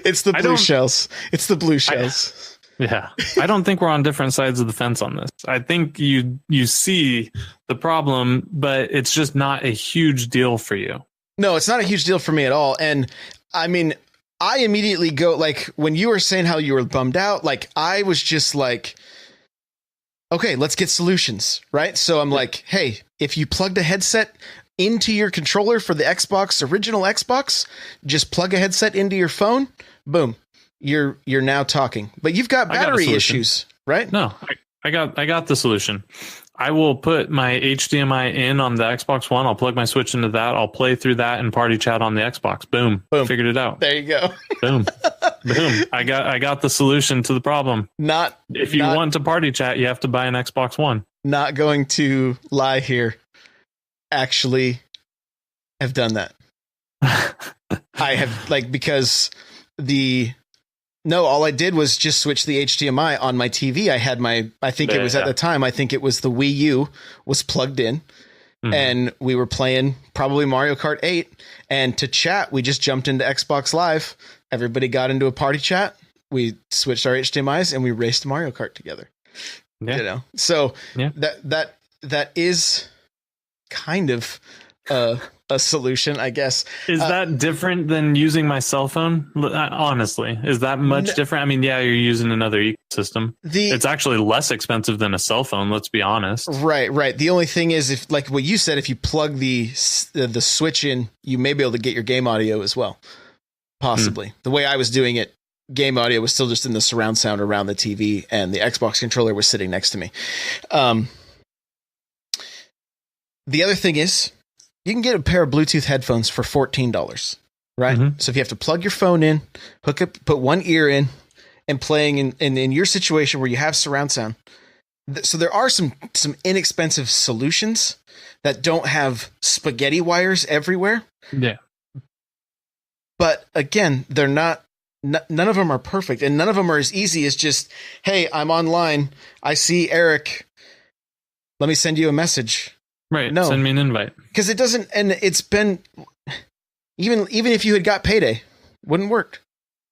It's the blue shells. It's the blue shells. Yeah. I don't think we're on different sides of the fence on this. I think you see the problem, but it's just not a huge deal for you. No, it's not a huge deal for me at all. And I mean, I immediately go, like, when you were saying how you were bummed out, like, I was just like, okay, let's get solutions, right? So I'm like, hey, if you plugged a headset into your controller for the Xbox, original Xbox. Just plug a headset into your phone. Boom. You're now talking. But you've got battery issues, right? No, I got the solution. I will put my HDMI in on the Xbox One. I'll plug my Switch into that. I'll play through that and party chat on the Xbox. Boom. Figured it out. There you go. Boom. Boom. I got the solution to the problem. If you want to party chat, you have to buy an Xbox One. Not going to lie here. Actually have done that. I have because all I did was just switch the HDMI on my TV. I had at the time, I think it was the Wii U was plugged in, and we were playing probably Mario Kart 8. And to chat, we just jumped into Xbox Live. Everybody got into a party chat. We switched our HDMIs and we raced Mario Kart together. Yeah. So that is kind of a solution, I guess. Is that different than using my cell phone? Honestly, is that much different? I mean, yeah, you're using another ecosystem. It's actually less expensive than a cell phone. Let's be honest. Right. The only thing is, if like what you said, if you plug the Switch in, you may be able to get your game audio as well. Possibly. The way I was doing it, game audio was still just in the surround sound around the TV, and the Xbox controller was sitting next to me. The other thing is, you can get a pair of Bluetooth headphones for $14, right? So if you have to plug your phone in, hook up, put one ear in, and playing in your situation where you have surround sound. So there are some inexpensive solutions that don't have spaghetti wires everywhere. Yeah. But again, they're not. None of them are perfect, and none of them are as easy as just, hey, I'm online. I see Eric. Let me send you a message. Right. No, send me an invite. Because it doesn't, and it's been even if you had got payday, wouldn't work.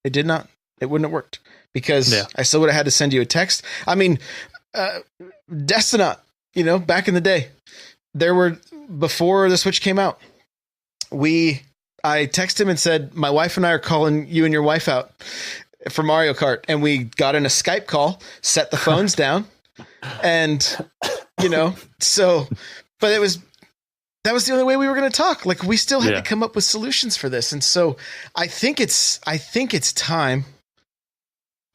It did not. It wouldn't have worked because I still would have had to send you a text. I mean, Destinot, back in the day, before the Switch came out, I texted him and said, my wife and I are calling you and your wife out for Mario Kart. And we got in a Skype call, set the phones down, and, but that was the only way we were going to talk. Like, we still had to come up with solutions for this. And so I think it's time.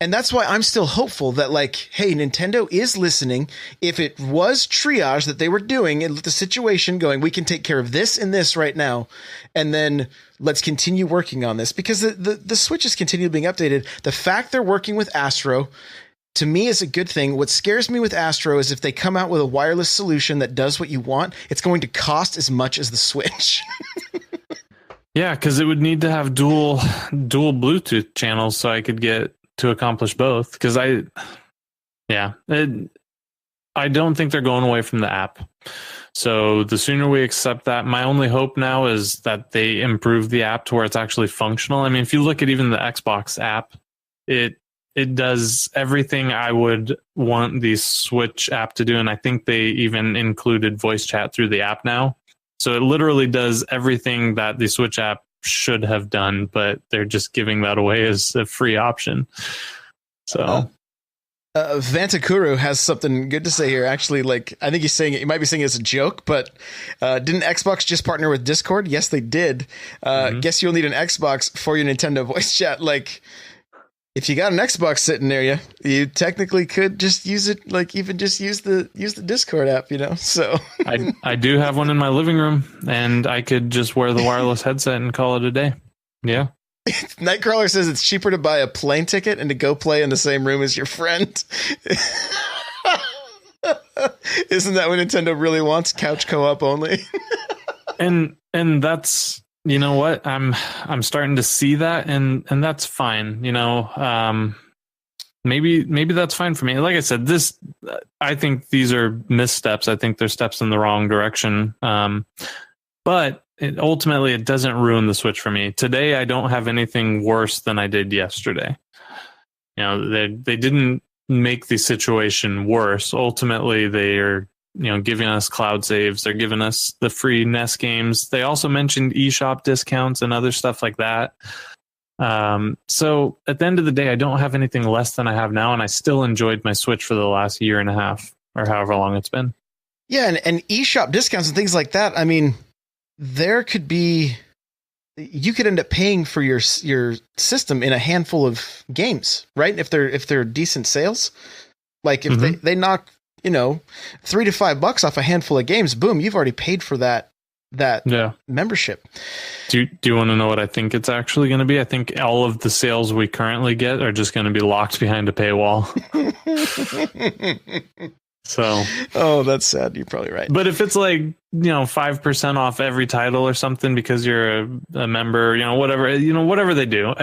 And that's why I'm still hopeful that, like, hey, Nintendo is listening. If it was triage that they were doing and the situation going, we can take care of this and this right now, and then let's continue working on this, because the Switch is continually being updated. The fact they're working with Astro, to me, is a good thing. What scares me with Astro is if they come out with a wireless solution that does what you want, it's going to cost as much as the Switch. Yeah, because it would need to have dual Bluetooth channels so I could get to accomplish both, because I don't think they're going away from the app. So the sooner we accept that, my only hope now is that they improve the app to where it's actually functional. I mean, if you look at even the Xbox app, it does everything I would want the Switch app to do, and I think they even included voice chat through the app now. So it literally does everything that the Switch app should have done, but they're just giving that away as a free option. So Vantakuru has something good to say here. Actually, like, I think he might be saying it as a joke, but didn't Xbox just partner with Discord? Yes, they did. Guess you'll need an Xbox for your Nintendo voice chat. Like, if you got an Xbox sitting near you technically could just use it, like, even just use the Discord app, So I do have one in my living room, and I could just wear the wireless headset and call it a day. Yeah. Nightcrawler says it's cheaper to buy a plane ticket and to go play in the same room as your friend. Isn't that what Nintendo really wants? Couch co-op only. and that's, you know what? I'm starting to see that, and that's fine. Maybe that's fine for me. Like I said, I think these are missteps. I think they're steps in the wrong direction. But ultimately, it doesn't ruin the Switch for me. Today, I don't have anything worse than I did yesterday. They didn't make the situation worse. Ultimately, they are giving us cloud saves. They're giving us the free NES games. They also mentioned eShop discounts and other stuff like that. So at the end of the day, I don't have anything less than I have now, and I still enjoyed my Switch for the last year and a half or however long it's been. Yeah, and eShop discounts and things like that. I mean, there could be, you could end up paying for your system in a handful of games, right? If they're decent sales, like if they knock, $3 to $5 off a handful of games, boom, you've already paid for that membership. Do you want to know what I think it's actually going to be? I think all of the sales we currently get are just going to be locked behind a paywall. So, oh, that's sad. You're probably right. But if it's like, 5% off every title or something because you're a member, whatever they do.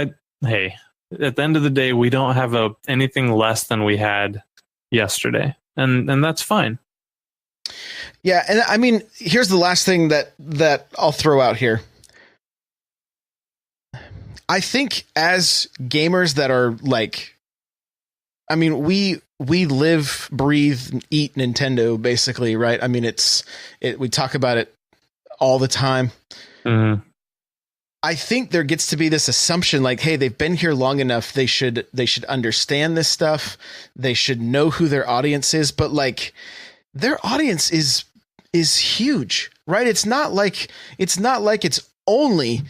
Hey, at the end of the day, we don't have anything less than we had yesterday, and that's fine. Yeah, and I mean, here's the last thing that I'll throw out here. I think as gamers that are like, I mean, we live, breathe, eat Nintendo, basically, right? I mean, we talk about it all the time. Mm-hmm. I think there gets to be this assumption like, hey, they've been here long enough. They should understand this stuff. They should know who their audience is. But like, their audience is huge, right? It's not like it's only,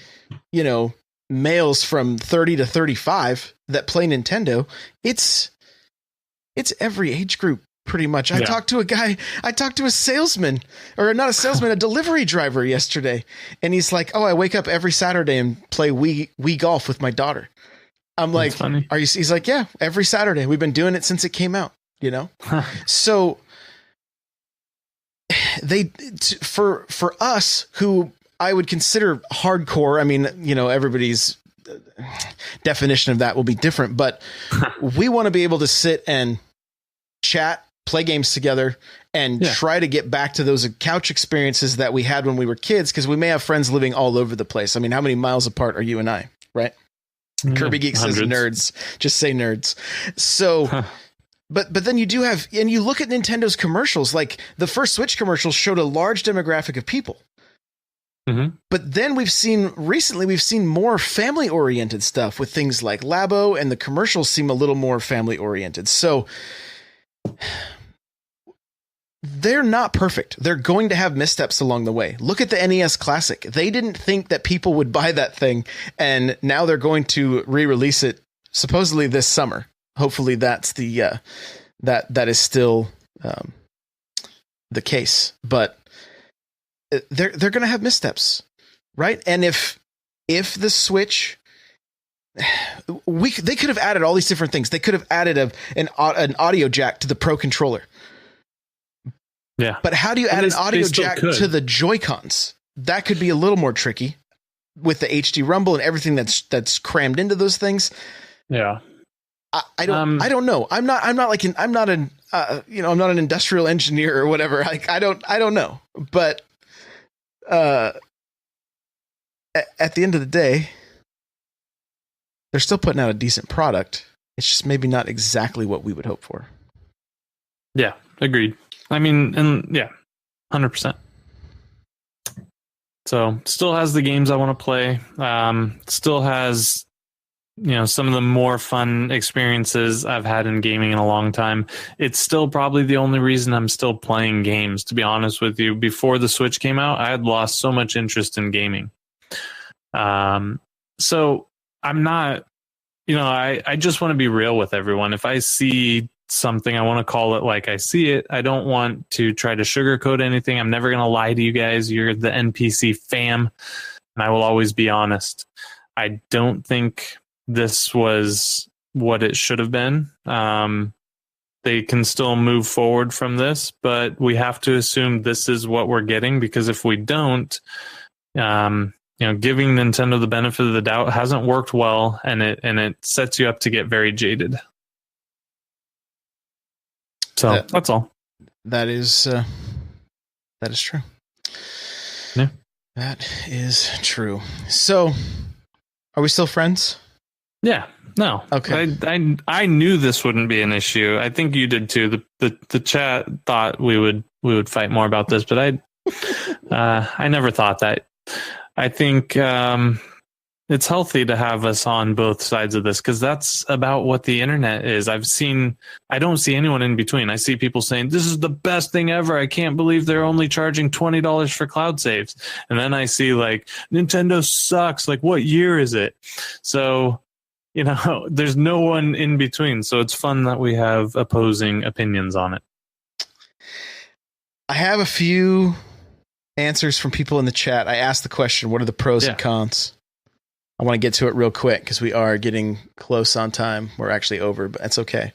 males from 30 to 35 that play Nintendo. It's every age group pretty much. I talked to a salesman, or not a salesman, a delivery driver yesterday. And he's like, oh, I wake up every Saturday and play Wii golf with my daughter. I'm like, are you? He's like, yeah, every Saturday. We've been doing it since it came out, So for us who I would consider hardcore, I mean, everybody's definition of that will be different, but we want to be able to sit and chat, play games together, and try to get back to those couch experiences that we had when we were kids, because we may have friends living all over the place. I mean, how many miles apart are you and I, right? Kirby Geek says nerds. Just say nerds. So But then you do have, and you look at Nintendo's commercials, like the first Switch commercials showed a large demographic of people. Mm-hmm. But then we've seen more family oriented stuff with things like Labo, and the commercials seem a little more family oriented. So they're not perfect. They're going to have missteps along the way. Look at the NES Classic. They didn't think that people would buy that thing, and now they're going to re-release it supposedly this summer. Hopefully that's the that is still the case, but they're going to have missteps, right? And if the Switch, they could have added all these different things. They could have added an audio jack to the Pro controller. Yeah, but how do you add an audio jack to the Joy-Cons? That could be a little more tricky with the HD Rumble and everything that's crammed into those things. Yeah. I don't know. I'm not an industrial engineer or whatever. Like, I don't know. But at the end of the day, they're still putting out a decent product. It's just maybe not exactly what we would hope for. Yeah, agreed. I mean, and yeah, 100%. So still has the games I want to play. Still has, some of the more fun experiences I've had in gaming in a long time. It's still probably the only reason I'm still playing games, to be honest with you. Before the Switch came out, I had lost so much interest in gaming. So I'm not, I just want to be real with everyone. If I see something, I want to call it like I see it. I don't want to try to sugarcoat anything. I'm never going to lie to you guys. You're the NPC fam, and I will always be honest. I don't think this was what it should have been. They can still move forward from this, but we have to assume this is what we're getting, because if we don't, giving Nintendo the benefit of the doubt hasn't worked well, and it sets you up to get very jaded. So that's all. That is true. Yeah, that is true. So, are we still friends? Yeah. No. Okay. I knew this wouldn't be an issue. I think you did too. The chat thought we would fight more about this, but I never thought that. I think it's healthy to have us on both sides of this, because that's about what the internet is. I don't see anyone in between. I see people saying, this is the best thing ever. I can't believe they're only charging $20 for cloud saves. And then I see like, Nintendo sucks. Like, what year is it? So, there's no one in between. So it's fun that we have opposing opinions on it. I have a few answers from people in the chat. I asked the question, what are the pros and cons? I want to get to it real quick because we are getting close on time. We're actually over, but that's okay.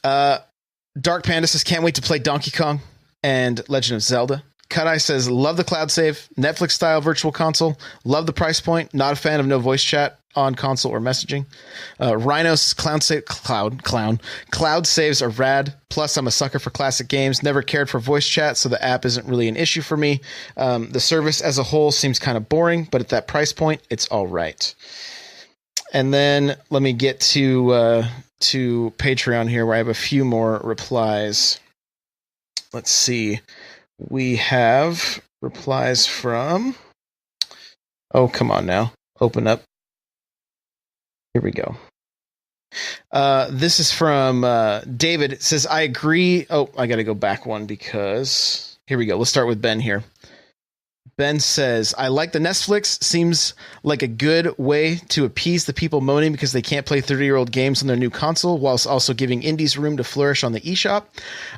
Dark Panda says, can't wait to play Donkey Kong and Legend of Zelda. Cut Eye says, love the cloud save, Netflix style virtual console. Love the price point. Not a fan of no voice chat on console or messaging. Rhino says, cloud saves are rad. Plus, I'm a sucker for classic games. Never cared for voice chat, so the app isn't really an issue for me. The service as a whole seems kind of boring, but at that price point, it's all right. And then let me get to Patreon here, where I have a few more replies. Let's see. We have replies from... Oh, come on now. Open up. Here we go. This is from David. It says, I agree. Oh, I got to go back one because... Here we go. Let's start with Ben here. Ben says, I like the Netflix. Seems like a good way to appease the people moaning because they can't play 30-year-old games on their new console, whilst also giving indies room to flourish on the eShop.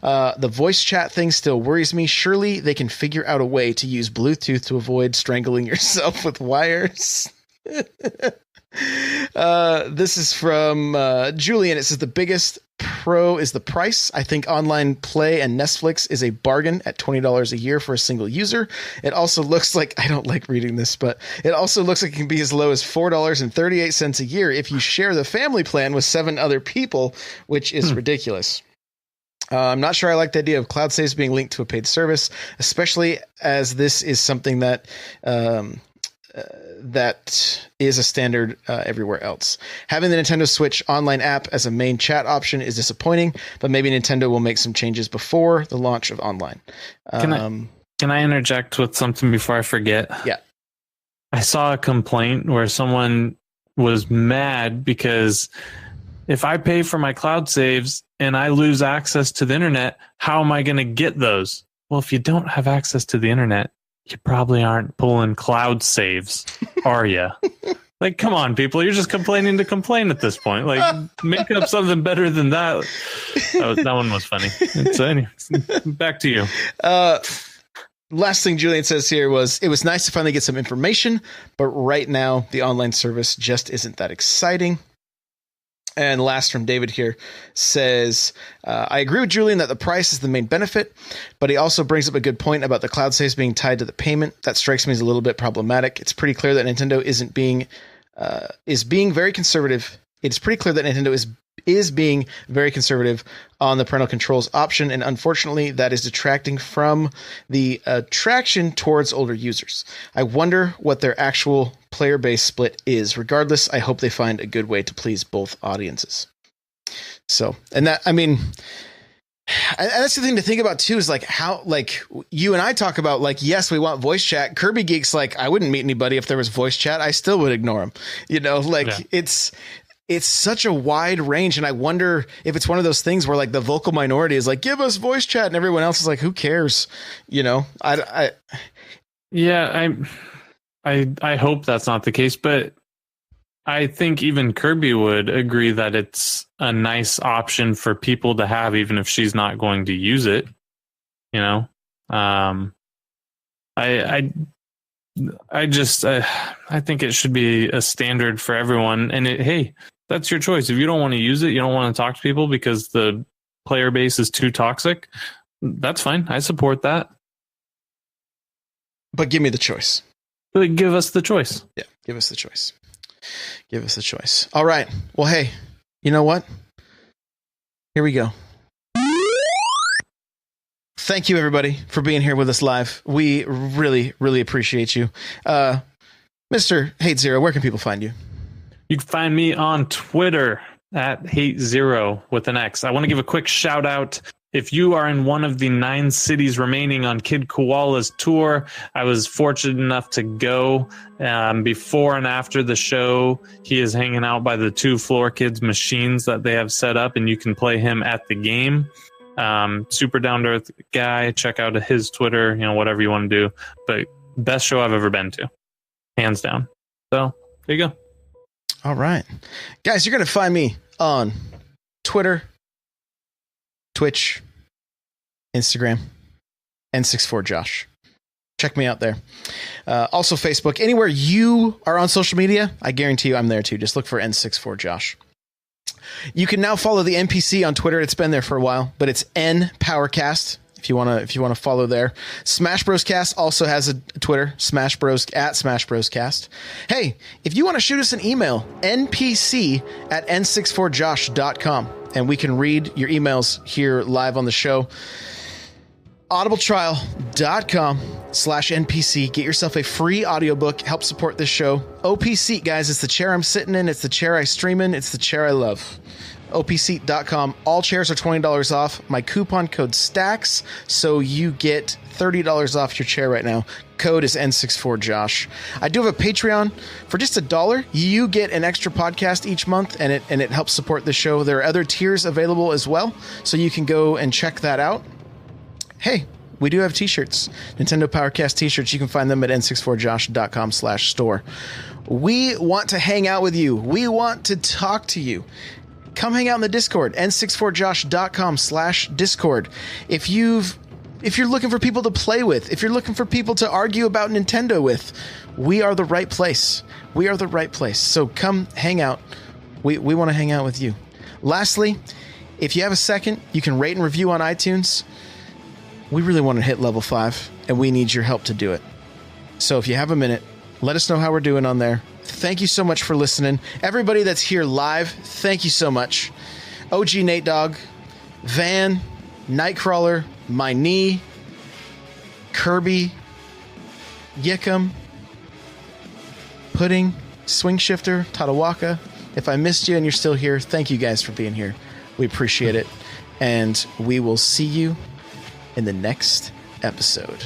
The voice chat thing still worries me. Surely they can figure out a way to use Bluetooth to avoid strangling yourself with wires. This is from Julian. It says, the biggest pro is the price. I think online play and Netflix is a bargain at $20 a year for a single user. It also looks like, I don't like reading this, but it also looks like it can be as low as $4.38 a year if you share the family plan with 7 other people, which is ridiculous. I'm not sure I like the idea of cloud saves being linked to a paid service, especially as this is something that that is a standard everywhere else. Having the Nintendo Switch online app as a main chat option is disappointing, but maybe Nintendo will make some changes before the launch of online. Can I interject with something before I forget? Yeah. I saw a complaint where someone was mad because if I pay for my cloud saves and I lose access to the internet, how am I going to get those? Well, if you don't have access to the internet, you probably aren't pulling cloud saves, are you? Like, come on, people. You're just complaining to complain at this point. Like, make up something better than that. That one was funny. So anyways, back to you. Last thing Julian says here was, it was nice to finally get some information, but right now the online service just isn't that exciting. And last from David here says, I agree with Julian that the price is the main benefit, but he also brings up a good point about the cloud saves being tied to the payment. That strikes me as a little bit problematic. It's pretty clear that Nintendo is being very conservative. It's pretty clear that Nintendo is being very conservative on the parental controls option, and unfortunately that is detracting from the attraction towards older users. I wonder what their actual player base split is. Regardless, I hope they find a good way to please both audiences. So, and that, I mean, that's the thing to think about too, is like how, like you and I talk about, like, yes, we want voice chat. Kirby Geek's like, I wouldn't meet anybody if there was voice chat. I still would ignore them. It's such a wide range. And I wonder if it's one of those things where like the vocal minority is like, give us voice chat, and everyone else is like, who cares? I hope that's not the case, but I think even Kirby would agree that it's a nice option for people to have, even if she's not going to use it. I think it should be a standard for everyone. And hey, that's your choice. If you don't want to use it, you don't want to talk to people because the player base is too toxic, that's fine. I support that. But give me the choice. Give us the choice. Yeah, give us the choice. Give us the choice. All right. Well, hey, you know what? Here we go. Thank you, everybody, for being here with us live. We really, really appreciate you. Mr. Hate Zero, where can people find you? You can find me on Twitter at Hate Zero with an X. I want to give a quick shout out If you are in one of the 9 cities remaining on Kid Koala's tour, I was fortunate enough to go before and after the show. He is hanging out by the 2 Floor Kids machines that they have set up, and you can play him at the game. Super down-to-earth guy. Check out his Twitter, whatever you want to do. But best show I've ever been to, hands down. So there you go. All right. Guys, you're going to find me on Twitter, Twitch, Instagram, N64Josh. Check me out there. Also Facebook. Anywhere you are on social media, I guarantee you I'm there too. Just look for N64Josh. You can now follow the NPC on Twitter. It's been there for a while, but it's NPowercast. If you want to follow there. Smash Bros Cast also has a Twitter, Smash Bros Cast. Hey, if you want to shoot us an email, npc@n64josh.com, and we can read your emails here live on the show. audibletrial.com/npc. Get yourself a free audiobook. Help support this show. OP Seat, guys. It's the chair I'm sitting in. It's the chair I stream in. It's the chair I love. opseat.com. All chairs are $20 off. My coupon code stacks, so you get $30 off your chair right now. Code is N64Josh. I do have a Patreon. For just $1, you get an extra podcast each month, and it helps support the show. There are other tiers available as well, so you can go and check that out. Hey, we do have t-shirts. Nintendo Powercast t-shirts. You can find them at n64josh.com/store. We want to hang out with you. We want to talk to you. Come hang out in the Discord, n64josh.com/discord. If you're looking for people to play with, if you're looking for people to argue about Nintendo with, we are the right place. We are the right place. So come hang out. We want to hang out with you. Lastly, if you have a second, you can rate and review on iTunes. We really want to hit level 5, and we need your help to do it. So if you have a minute, let us know how we're doing on there. Thank you so much for listening. Everybody that's here live, thank you so much. OG Nate Dogg, Van, Nightcrawler, My Knee, Kirby, Yickum, Pudding, Swing Shifter, Tatawaka. If I missed you and you're still here, thank you guys for being here. We appreciate it. And we will see you in the next episode.